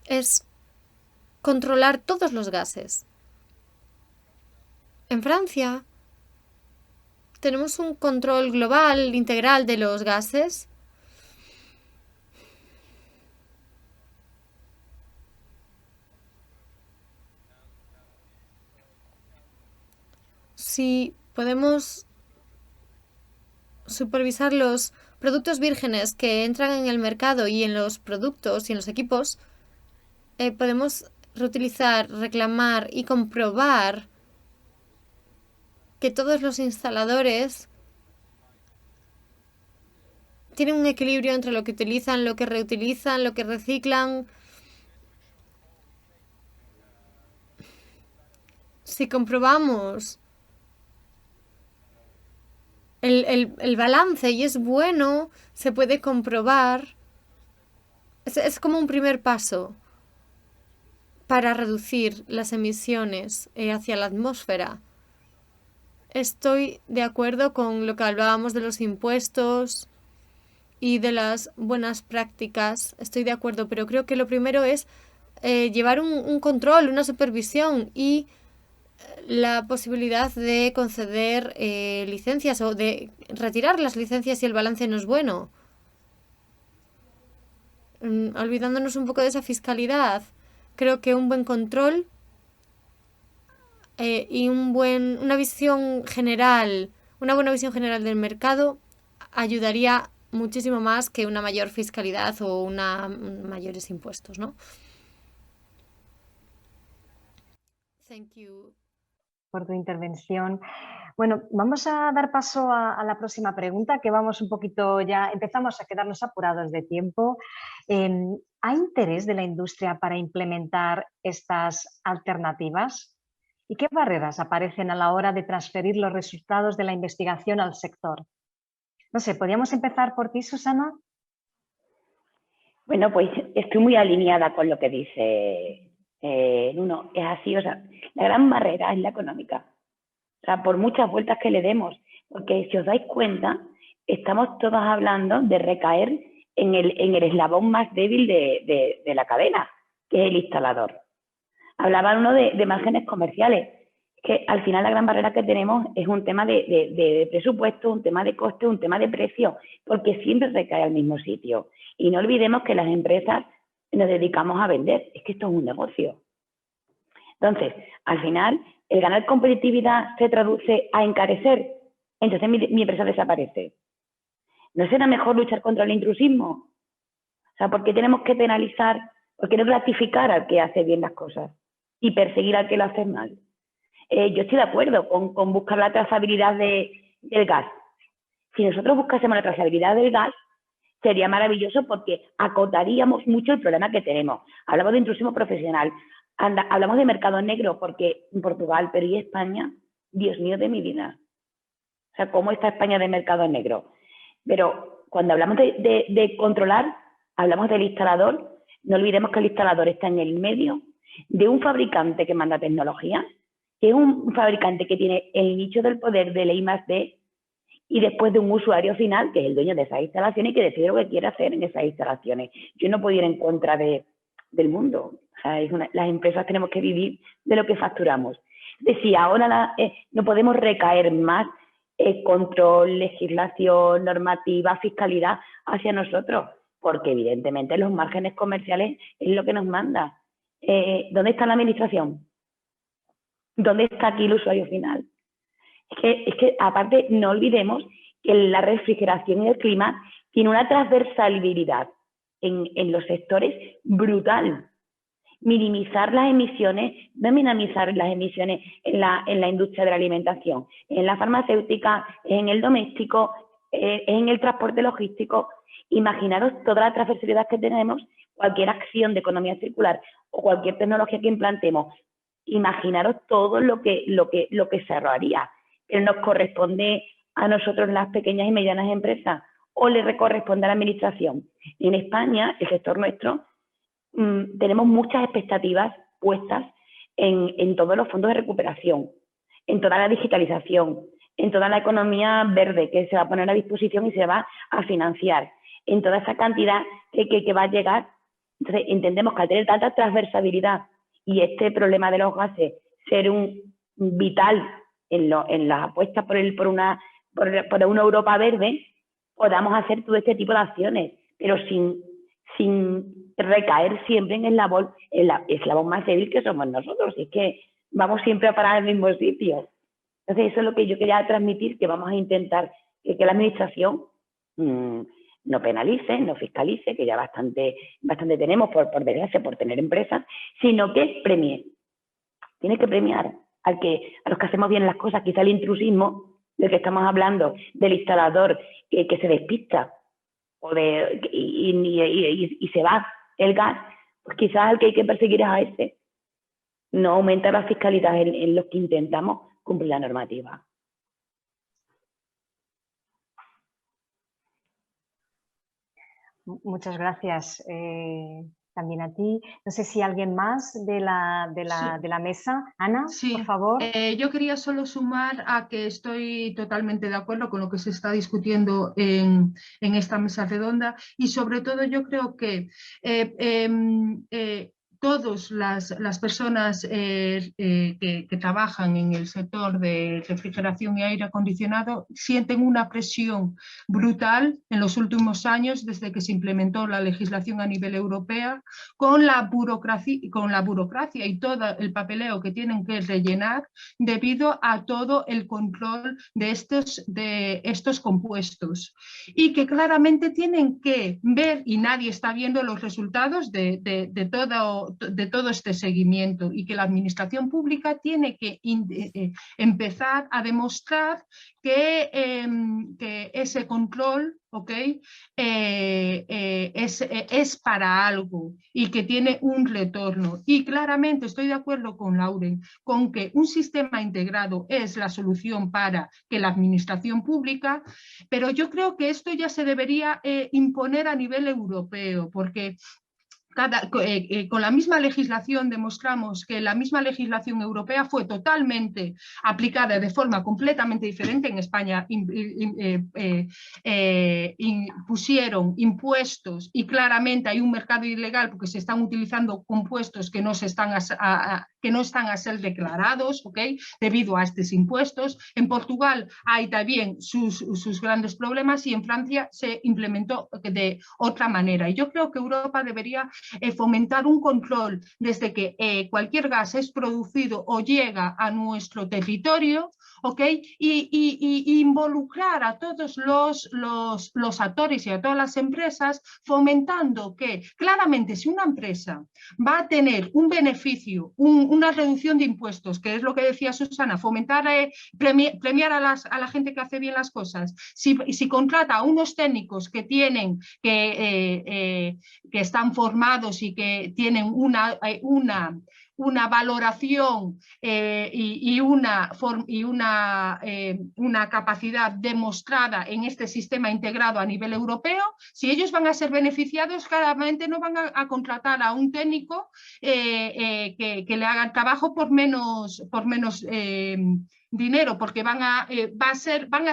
es controlar todos los gases. En Francia tenemos un control global, integral de los gases. Si podemos supervisar los productos vírgenes que entran en el mercado y en los productos y en los equipos, podemos reutilizar, reclamar y comprobar que todos los instaladores tienen un equilibrio entre lo que utilizan, lo que reutilizan, lo que reciclan. Si comprobamos el balance y es bueno, se puede comprobar. Es como un primer paso para reducir las emisiones hacia la atmósfera. Estoy de acuerdo con lo que hablábamos de los impuestos y de las buenas prácticas. Estoy de acuerdo, pero creo que lo primero es llevar un control, una supervisión y la posibilidad de conceder licencias o de retirar las licencias si el balance no es bueno. Olvidándonos un poco de esa fiscalidad, creo que un buen control y una buena visión general del mercado ayudaría muchísimo más que una mayor fiscalidad o mayores impuestos, ¿no? Thank you por tu intervención. Bueno, vamos a dar paso a la próxima pregunta, que vamos un poquito ya, empezamos a quedarnos apurados de tiempo. ¿Hay interés de la industria para implementar estas alternativas? ¿Y qué barreras aparecen a la hora de transferir los resultados de la investigación al sector? No sé, ¿podríamos empezar por ti, Susana? Bueno, pues estoy muy alineada con lo que dice Nuno. Es así, o sea, la gran barrera es la económica. O sea, por muchas vueltas que le demos, porque si os dais cuenta, estamos todos hablando de recaer en el eslabón más débil de la cadena, que es el instalador. Hablaba uno de márgenes comerciales, que al final la gran barrera que tenemos es un tema de presupuesto, un tema de coste, un tema de precio, porque siempre recae al mismo sitio. Y no olvidemos que las empresas nos dedicamos a vender, es que esto es un negocio. Entonces, al final, el ganar competitividad se traduce a encarecer, entonces mi empresa desaparece. ¿No será mejor luchar contra el intrusismo? O sea, ¿por qué tenemos que penalizar, por qué no gratificar al que hace bien las cosas y perseguir al que lo hace mal? Yo estoy de acuerdo con buscar la trazabilidad del gas. Si nosotros buscásemos la trazabilidad del gas, sería maravilloso porque acotaríamos mucho el problema que tenemos. Hablamos de intrusismo profesional, hablamos de mercado negro, porque en Portugal, Perú y España, Dios mío de mi vida. O sea, ¿cómo está España de mercado negro? Pero cuando hablamos de controlar, hablamos del instalador. No olvidemos que el instalador está en el medio de un fabricante que manda tecnología, que es un fabricante que tiene el nicho del poder de la I+D, y después de un usuario final, que es el dueño de esas instalaciones y que decide lo que quiere hacer en esas instalaciones. Yo no puedo ir en contra del mundo. O sea, las empresas tenemos que vivir de lo que facturamos. Es decir, ahora no podemos recaer más control, legislación, normativa, fiscalidad hacia nosotros, porque evidentemente los márgenes comerciales es lo que nos manda. ¿Dónde está la administración? ¿Dónde está aquí el usuario final? Es que aparte no olvidemos que la refrigeración y el clima tiene una transversalidad en los sectores brutal. Minimizar las emisiones, no minimizar las emisiones en la industria de la alimentación, en la farmacéutica, en el doméstico, en el transporte logístico. Imaginaros toda la transversalidad que tenemos, cualquier acción de economía circular o cualquier tecnología que implantemos. Imaginaros todo lo que se ahorraría. Pero nos corresponde a nosotros, las pequeñas y medianas empresas, o le corresponde a la administración. En España, el sector nuestro, tenemos muchas expectativas puestas en todos los fondos de recuperación, en toda la digitalización, en toda la economía verde que se va a poner a disposición y se va a financiar, en toda esa cantidad que va a llegar. Entonces, entendemos que al tener tanta transversalidad y este problema de los gases ser un vital en las apuestas por una Europa verde, podamos hacer todo este tipo de acciones, pero sin recaer siempre en el eslabón más débil que somos nosotros. Es que vamos siempre a parar al mismo sitio. Entonces, eso es lo que yo quería transmitir, que vamos a intentar que la administración no penalice, no fiscalice, que ya bastante tenemos, por desgracia, por tener empresas, sino que premie. Tiene que premiar. a los que hacemos bien las cosas, quizá el intrusismo del que estamos hablando, del instalador que se despista y se va el gas, pues quizás el que hay que perseguir es a ese, no aumentar la fiscalidad en los que intentamos cumplir la normativa. Muchas gracias también a ti. No sé si alguien más de la mesa. Ana, sí, por favor. Yo quería solo sumar a que estoy totalmente de acuerdo con lo que se está discutiendo en esta mesa redonda y sobre todo yo creo que todas las personas que trabajan en el sector de refrigeración y aire acondicionado sienten una presión brutal en los últimos años desde que se implementó la legislación a nivel europeo con la burocracia y todo el papeleo que tienen que rellenar debido a todo el control de estos compuestos y que claramente tienen que ver y nadie está viendo los resultados de todo este seguimiento y que la administración pública tiene que empezar a demostrar que ese control es para algo y que tiene un retorno. Y claramente estoy de acuerdo con Lauren, con que un sistema integrado es la solución para que la administración pública, pero yo creo que esto ya se debería imponer a nivel europeo, porque con la misma legislación demostramos que la misma legislación europea fue totalmente aplicada de forma completamente diferente. En España pusieron impuestos y claramente hay un mercado ilegal porque se están utilizando compuestos que no están a ser declarados, debido a estos impuestos. En Portugal hay también sus grandes problemas y en Francia se implementó de otra manera. Y yo creo que Europa debería fomentar un control desde que cualquier gas es producido o llega a nuestro territorio, y involucrar a todos los actores y a todas las empresas, fomentando que claramente si una empresa va a tener un beneficio, una reducción de impuestos, que es lo que decía Susana, fomentar, premiar a la gente que hace bien las cosas, si contrata a unos técnicos que están formados y que tienen una valoración y una capacidad demostrada en este sistema integrado a nivel europeo, si ellos van a ser beneficiados, claramente no van a contratar a un técnico que le haga el trabajo por menos dinero, porque van a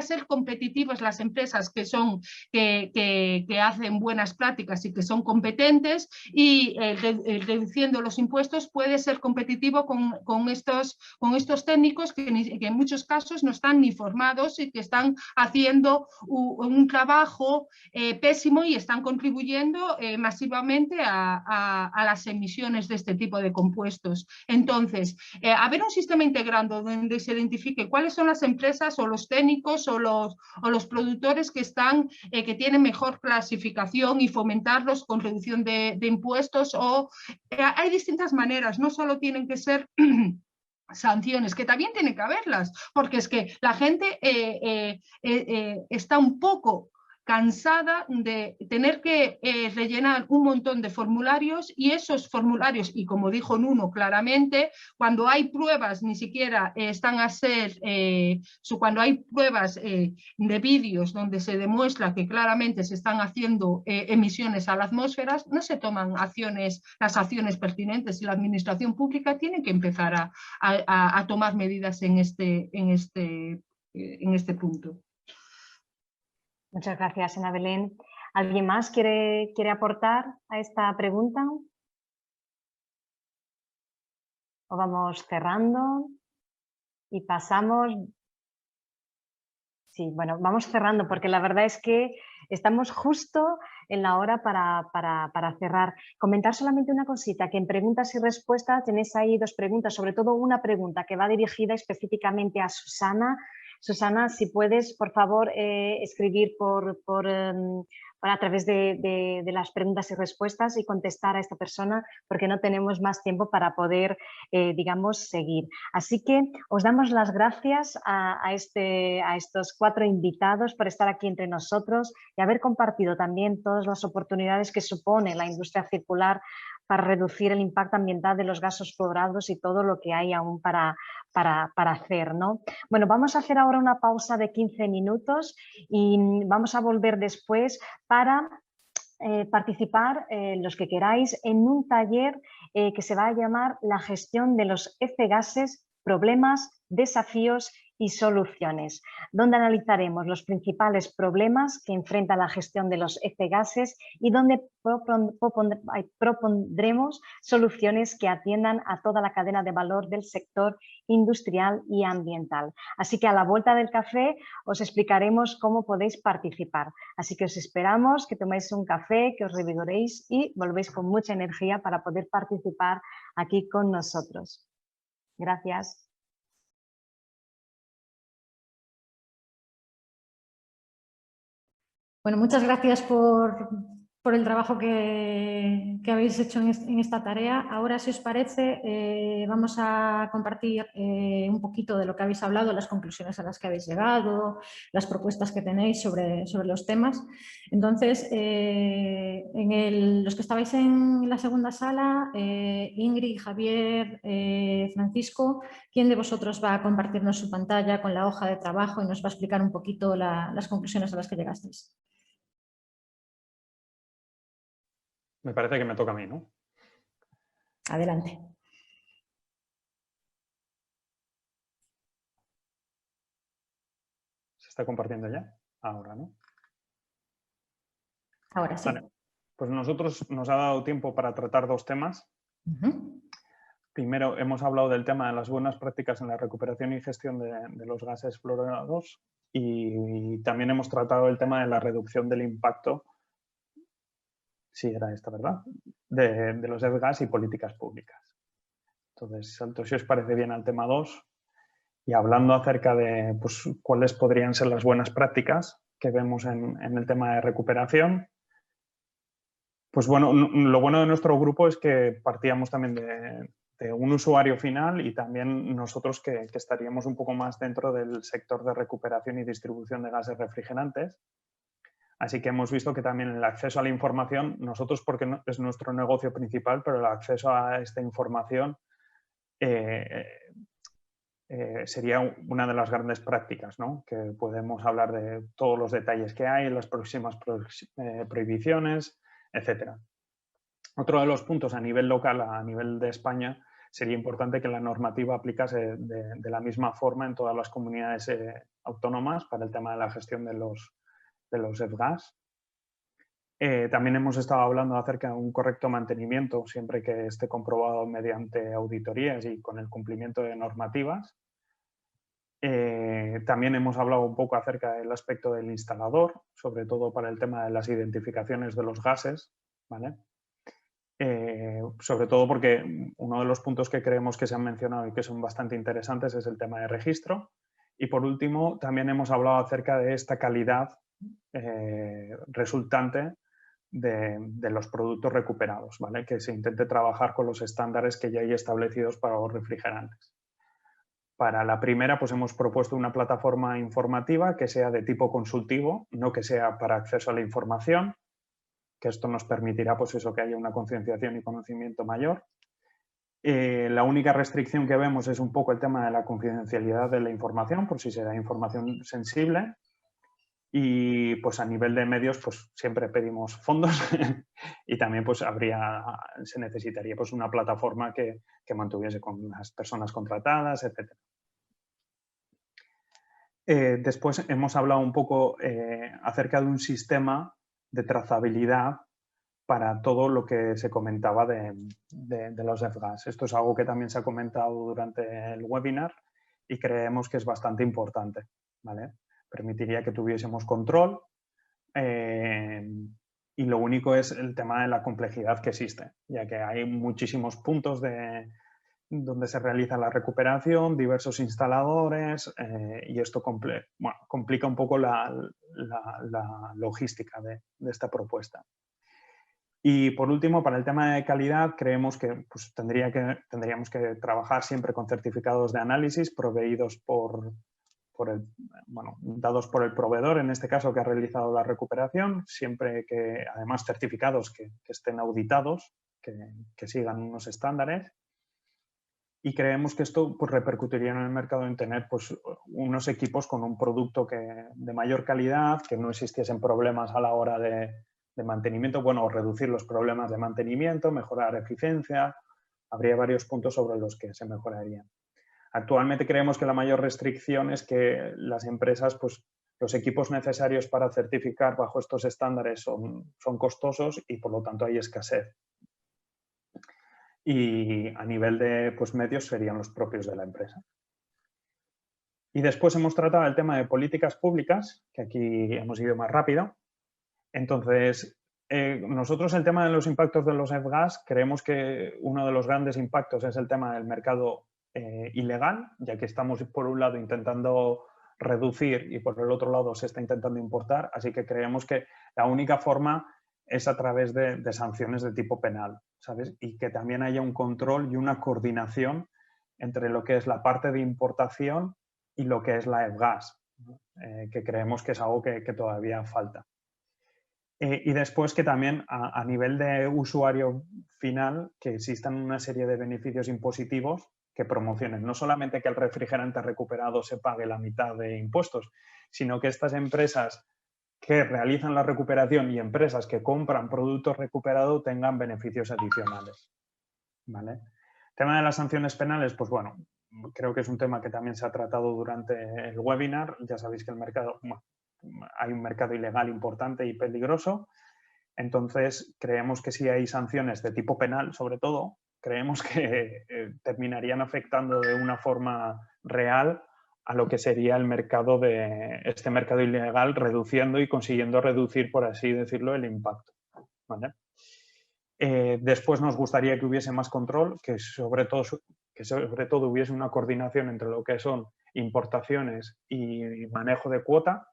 ser competitivas las empresas que hacen buenas prácticas y que son competentes, y reduciendo los impuestos puede ser competitivo con estos técnicos que en muchos casos no están ni formados y que están haciendo un trabajo pésimo y están contribuyendo masivamente a las emisiones de este tipo de compuestos. Entonces, haber un sistema integrado donde se identifique cuáles son las empresas o los técnicos o los productores que tienen mejor clasificación y fomentarlos con reducción de impuestos. Hay distintas maneras, no solo tienen que ser sanciones, que también tiene que haberlas, porque es que la gente está un poco cansada de tener que rellenar un montón de formularios, y esos formularios, y como dijo Nuno claramente, cuando hay pruebas ni siquiera están a ser, cuando hay pruebas de vídeos donde se demuestra que claramente se están haciendo emisiones a la atmósfera, no se toman las acciones pertinentes, y la administración pública tiene que empezar a tomar medidas en este punto. Muchas gracias, Ana Belén. ¿Alguien más quiere aportar a esta pregunta? ¿O vamos cerrando y pasamos? Sí, bueno, vamos cerrando porque la verdad es que estamos justo en la hora para cerrar. Comentar solamente una cosita, que en preguntas y respuestas tenéis ahí dos preguntas, sobre todo una pregunta que va dirigida específicamente a Susana. Susana, si puedes, por favor, escribir por a través de las preguntas y respuestas y contestar a esta persona, porque no tenemos más tiempo para poder, digamos, seguir. Así que os damos las gracias a estos 4 invitados por estar aquí entre nosotros y haber compartido también todas las oportunidades que supone la industria circular para reducir el impacto ambiental de los gases fluorados y todo lo que hay aún para hacer, ¿no? Bueno, vamos a hacer ahora una pausa de 15 minutos y vamos a volver después para participar, los que queráis, en un taller que se va a llamar La gestión de los F-gases, problemas, desafíos y soluciones, donde analizaremos los principales problemas que enfrenta la gestión de los F-gases y donde propondremos soluciones que atiendan a toda la cadena de valor del sector industrial y ambiental. Así que a la vuelta del café os explicaremos cómo podéis participar. Así que os esperamos que toméis un café, que os revigoréis y volvéis con mucha energía para poder participar aquí con nosotros. Gracias. Bueno, muchas gracias por el trabajo que habéis hecho en esta tarea. Ahora, si os parece, vamos a compartir un poquito de lo que habéis hablado, las conclusiones a las que habéis llegado, las propuestas que tenéis sobre los temas. Entonces, los que estabais en la segunda sala, Ingrid, Javier, Francisco, ¿quién de vosotros va a compartirnos su pantalla con la hoja de trabajo y nos va a explicar un poquito las conclusiones a las que llegasteis? Me parece que me toca a mí, ¿no? Adelante. ¿Se está compartiendo ya? Ahora, ¿no? Ahora sí. Vale. Pues nosotros nos ha dado tiempo para tratar 2 temas. Primero, hemos hablado del tema de las buenas prácticas en la recuperación y gestión de los gases fluorados y también hemos tratado el tema de la reducción del impacto. Sí, era esta, ¿verdad? De los F-gas y políticas públicas. Entonces, salto, si os parece bien, al tema 2 y hablando acerca de pues, cuáles podrían ser las buenas prácticas que vemos en el tema de recuperación. Pues bueno, lo bueno de nuestro grupo es que partíamos también de un usuario final y también nosotros que estaríamos un poco más dentro del sector de recuperación y distribución de gases refrigerantes. Así que hemos visto que también el acceso a la información, nosotros porque es nuestro negocio principal, pero el acceso a esta información sería una de las grandes prácticas, ¿no? Que podemos hablar de todos los detalles que hay, las próximas prohibiciones, etc. Otro de los puntos a nivel local, a nivel de España, sería importante que la normativa aplicase de la misma forma en todas las comunidades autónomas para el tema de la gestión de los F-gas. También hemos estado hablando acerca de un correcto mantenimiento, siempre que esté comprobado mediante auditorías y con el cumplimiento de normativas. También hemos hablado un poco acerca del aspecto del instalador, sobre todo para el tema de las identificaciones de los gases, ¿vale? Sobre todo porque uno de los puntos que creemos que se han mencionado y que son bastante interesantes es el tema de registro. Y por último, también hemos hablado acerca de esta calidad resultante de los productos recuperados, ¿vale? Que se intente trabajar con los estándares que ya hay establecidos para los refrigerantes. Para la primera, pues hemos propuesto una plataforma informativa que sea de tipo consultivo, no que sea para acceso a la información, que esto nos permitirá pues eso, que haya una concienciación y conocimiento mayor. La única restricción que vemos es un poco el tema de la confidencialidad de la información, por si será información sensible. Y pues a nivel de medios pues siempre pedimos fondos y también pues se necesitaría pues una plataforma que mantuviese con las personas contratadas, etc. Después hemos hablado un poco acerca de un sistema de trazabilidad para todo lo que se comentaba de los F-gas. Esto es algo que también se ha comentado durante el webinar y creemos que es bastante importante, ¿vale? Permitiría que tuviésemos control y lo único es el tema de la complejidad que existe, ya que hay muchísimos puntos donde se realiza la recuperación, diversos instaladores, y esto complica un poco la logística de esta propuesta. Y por último, para el tema de calidad, creemos que pues, tendríamos que trabajar siempre con certificados de análisis proveídos dados por el proveedor, en este caso que ha realizado la recuperación, siempre que además certificados que estén auditados, que sigan unos estándares. Y creemos que esto pues, repercutiría en el mercado en tener pues, unos equipos con un producto de mayor calidad, que no existiesen problemas a la hora de mantenimiento, bueno, reducir los problemas de mantenimiento, mejorar eficiencia, habría varios puntos sobre los que se mejorarían. Actualmente creemos que la mayor restricción es que las empresas, pues los equipos necesarios para certificar bajo estos estándares son costosos y por lo tanto hay escasez. Y a nivel de pues, medios serían los propios de la empresa. Y después hemos tratado el tema de políticas públicas, que aquí hemos ido más rápido. Entonces, nosotros el tema de los impactos de los F-gas creemos que uno de los grandes impactos es el tema del mercado ilegal, ya que estamos por un lado intentando reducir y por el otro lado se está intentando importar, así que creemos que la única forma es a través de sanciones de tipo penal, ¿sabes? Y que también haya un control y una coordinación entre lo que es la parte de importación y lo que es la F-gas, que creemos que es algo que todavía falta. Y después que también a nivel de usuario final que existan una serie de beneficios impositivos que promocionen no solamente que el refrigerante recuperado se pague la mitad de impuestos, sino que estas empresas que realizan la recuperación y empresas que compran productos recuperados tengan beneficios adicionales. ¿Vale? El tema de las sanciones penales, pues bueno, creo que es un tema que también se ha tratado durante el webinar. Ya sabéis que el mercado... hay un mercado ilegal importante y peligroso, entonces creemos que si hay sanciones de tipo penal, sobre todo, creemos que terminarían afectando de una forma real a lo que sería el mercado este mercado ilegal, reduciendo y consiguiendo reducir, por así decirlo, el impacto. ¿Vale? Después nos gustaría que hubiese más control, que sobre todo hubiese una coordinación entre lo que son importaciones y manejo de cuota.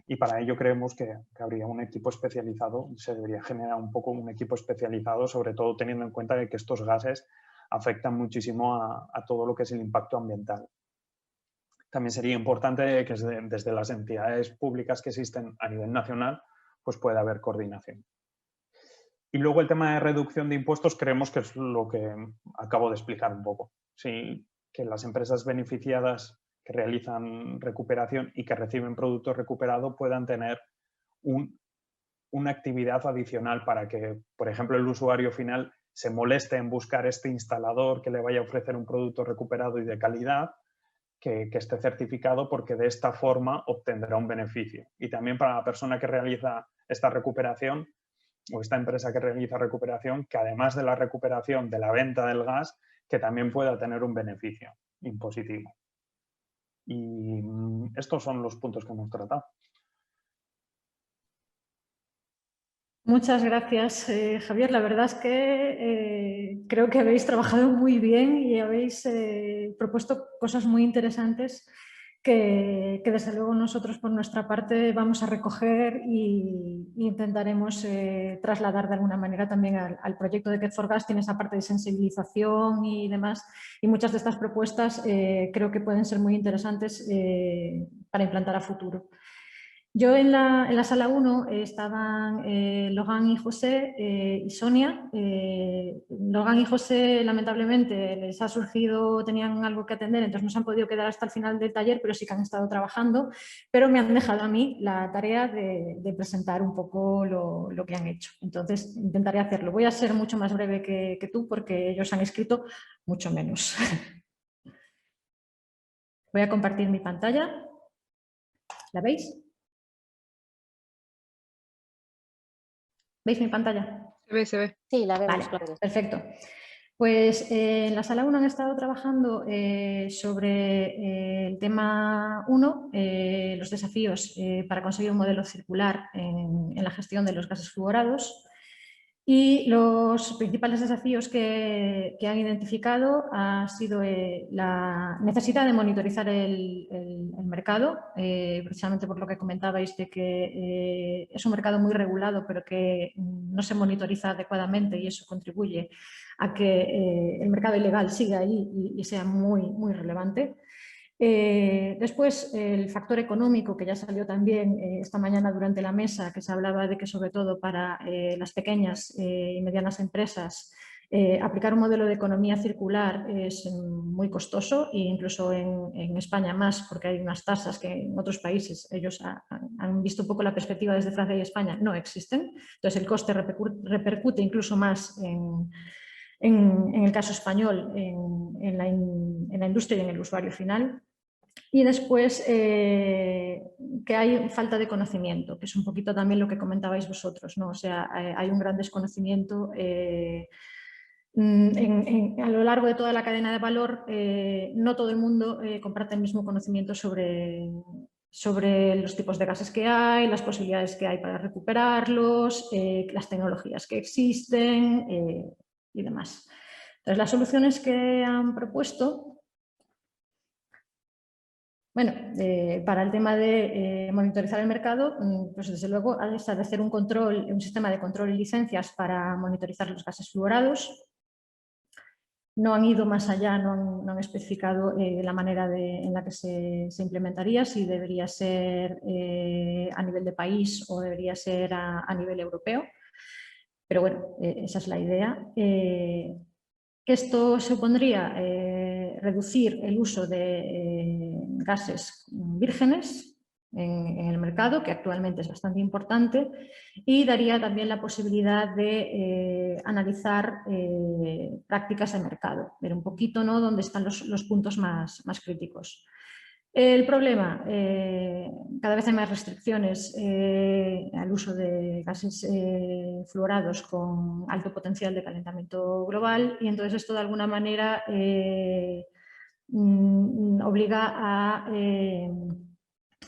Y para ello creemos que habría un equipo especializado, se debería generar un poco un equipo especializado, sobre todo teniendo en cuenta que estos gases afectan muchísimo a todo lo que es el impacto ambiental. También sería importante que desde las entidades públicas que existen a nivel nacional, pues pueda haber coordinación. Y luego el tema de reducción de impuestos creemos que es lo que acabo de explicar un poco. Sí, que las empresas beneficiadas que realizan recuperación y que reciben producto recuperado puedan tener una actividad adicional para que, por ejemplo, el usuario final se moleste en buscar este instalador que le vaya a ofrecer un producto recuperado y de calidad, que esté certificado, porque de esta forma obtendrá un beneficio. Y también para la persona que realiza esta recuperación o esta empresa que realiza recuperación, que además de la recuperación de la venta del gas, que también pueda tener un beneficio impositivo. Y estos son los puntos que hemos tratado. Muchas gracias, Javier. La verdad es que creo que habéis trabajado muy bien y habéis propuesto cosas muy interesantes que desde luego nosotros por nuestra parte vamos a recoger e intentaremos trasladar de alguna manera también al proyecto de Get4Gas. Tiene esa parte de sensibilización y demás, y muchas de estas propuestas creo que pueden ser muy interesantes para implantar a futuro. Yo en la sala 1 estaban Logan y José y Sonia. Logan y José lamentablemente les ha surgido, tenían algo que atender, entonces no se han podido quedar hasta el final del taller, pero sí que han estado trabajando, pero me han dejado a mí la tarea de presentar un poco lo que han hecho. Entonces intentaré hacerlo. Voy a ser mucho más breve que tú porque ellos han escrito mucho menos. Voy a compartir mi pantalla. ¿La veis? ¿Veis mi pantalla? Se ve. Sí, la vemos. Vale, perfecto. Pues en la sala 1 han estado trabajando sobre el tema 1, los desafíos para conseguir un modelo circular en la gestión de los gases fluorados. Y los principales desafíos que han identificado ha sido la necesidad de monitorizar el mercado, precisamente por lo que comentabais de que es un mercado muy regulado pero que no se monitoriza adecuadamente y eso contribuye a que el mercado ilegal siga ahí y sea muy relevante. Después, el factor económico, que ya salió también esta mañana durante la mesa, que se hablaba de que sobre todo para las pequeñas y medianas empresas aplicar un modelo de economía circular es muy costoso e incluso en España más, porque hay unas tasas que en otros países ellos han visto un poco la perspectiva desde Francia y España, no existen. Entonces el coste repercute incluso más en el caso español en la industria y en el usuario final. Y después que hay falta de conocimiento, que es un poquito también lo que comentabais vosotros, ¿no? O sea, hay un gran desconocimiento a lo largo de toda la cadena de valor. No todo el mundo comparte el mismo conocimiento sobre los tipos de gases que hay, las posibilidades que hay para recuperarlos, las tecnologías que existen y demás. Entonces, las soluciones que han propuesto... Bueno, para el tema de monitorizar el mercado, pues desde luego hay que establecer un sistema de control y licencias para monitorizar los gases fluorados. No han ido más allá, no han especificado la manera en la que se implementaría, si debería ser a nivel de país o debería ser a nivel europeo. Pero bueno, esa es la idea. Esto supondría reducir el uso de gases vírgenes en el mercado, que actualmente es bastante importante, y daría también la posibilidad de analizar prácticas de mercado, ver un poquito, ¿no?, dónde están los puntos más críticos. El problema, cada vez hay más restricciones al uso de gases fluorados con alto potencial de calentamiento global, y entonces esto de alguna manera obliga a que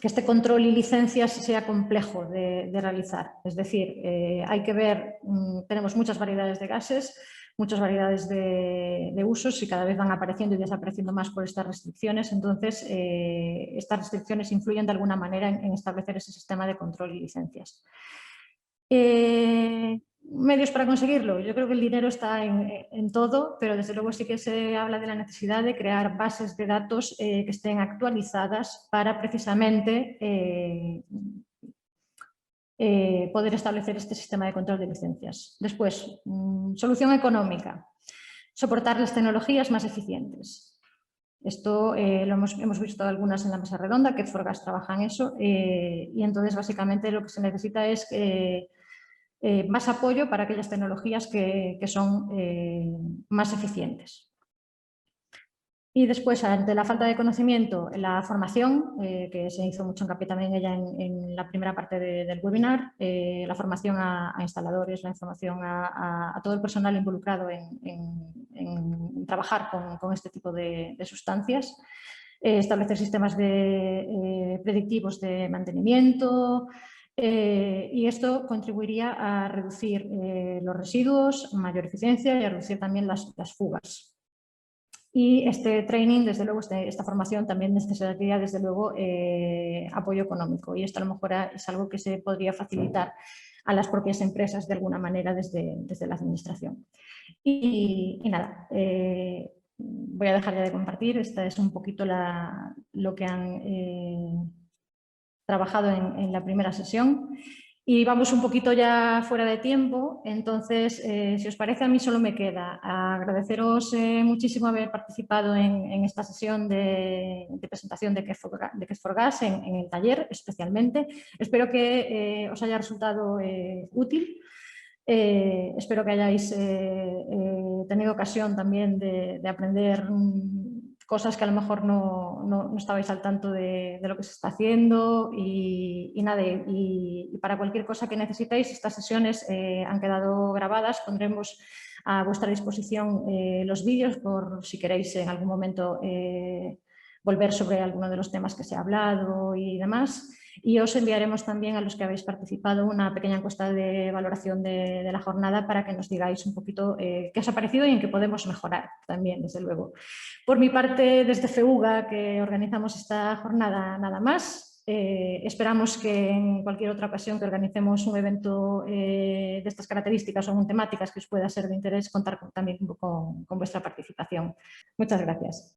este control y licencias sea complejo de realizar. Es decir, hay que ver, tenemos muchas variedades de gases, muchas variedades de usos y cada vez van apareciendo y desapareciendo más por estas restricciones. Entonces, estas restricciones influyen de alguna manera en establecer ese sistema de control y licencias. Medios para conseguirlo. Yo creo que el dinero está en todo, pero desde luego sí que se habla de la necesidad de crear bases de datos que estén actualizadas para precisamente poder establecer este sistema de control de licencias. Después, solución económica, soportar las tecnologías más eficientes. Esto hemos visto algunas en la mesa redonda, que Forgas trabaja en eso, y entonces básicamente lo que se necesita es más apoyo para aquellas tecnologías que son más eficientes. Y después, ante la falta de conocimiento, la formación, que se hizo mucho hincapié también ella en la primera parte del webinar, la formación a instaladores, la información a todo el personal involucrado en trabajar con este tipo de sustancias, establecer sistemas predictivos de mantenimiento, y esto contribuiría a reducir los residuos, mayor eficiencia y a reducir también las fugas. Y este training, desde luego, esta formación también necesitaría, desde luego, apoyo económico. Y esto a lo mejor es algo que se podría facilitar a las propias empresas de alguna manera desde la administración. Y nada, voy a dejar ya de compartir. Esta es un poquito lo que han trabajado en la primera sesión. Y vamos un poquito ya fuera de tiempo, entonces, si os parece, a mí solo me queda agradeceros muchísimo haber participado en esta sesión de presentación de QuestForGas en el taller especialmente. Espero que os haya resultado útil. Espero que hayáis tenido ocasión también de aprender cosas que a lo mejor no estabais al tanto de lo que se está haciendo y nada, y para cualquier cosa que necesitéis, estas sesiones han quedado grabadas, pondremos a vuestra disposición los vídeos por si queréis en algún momento volver sobre alguno de los temas que se ha hablado y demás. y os enviaremos también a los que habéis participado una pequeña encuesta de valoración de la jornada para que nos digáis un poquito qué os ha parecido y en qué podemos mejorar también, desde luego. Por mi parte, desde FEUGA, que organizamos esta jornada, nada más. Esperamos que en cualquier otra ocasión que organicemos un evento de estas características o con temáticas que os pueda ser de interés, contar también con vuestra participación. Muchas gracias.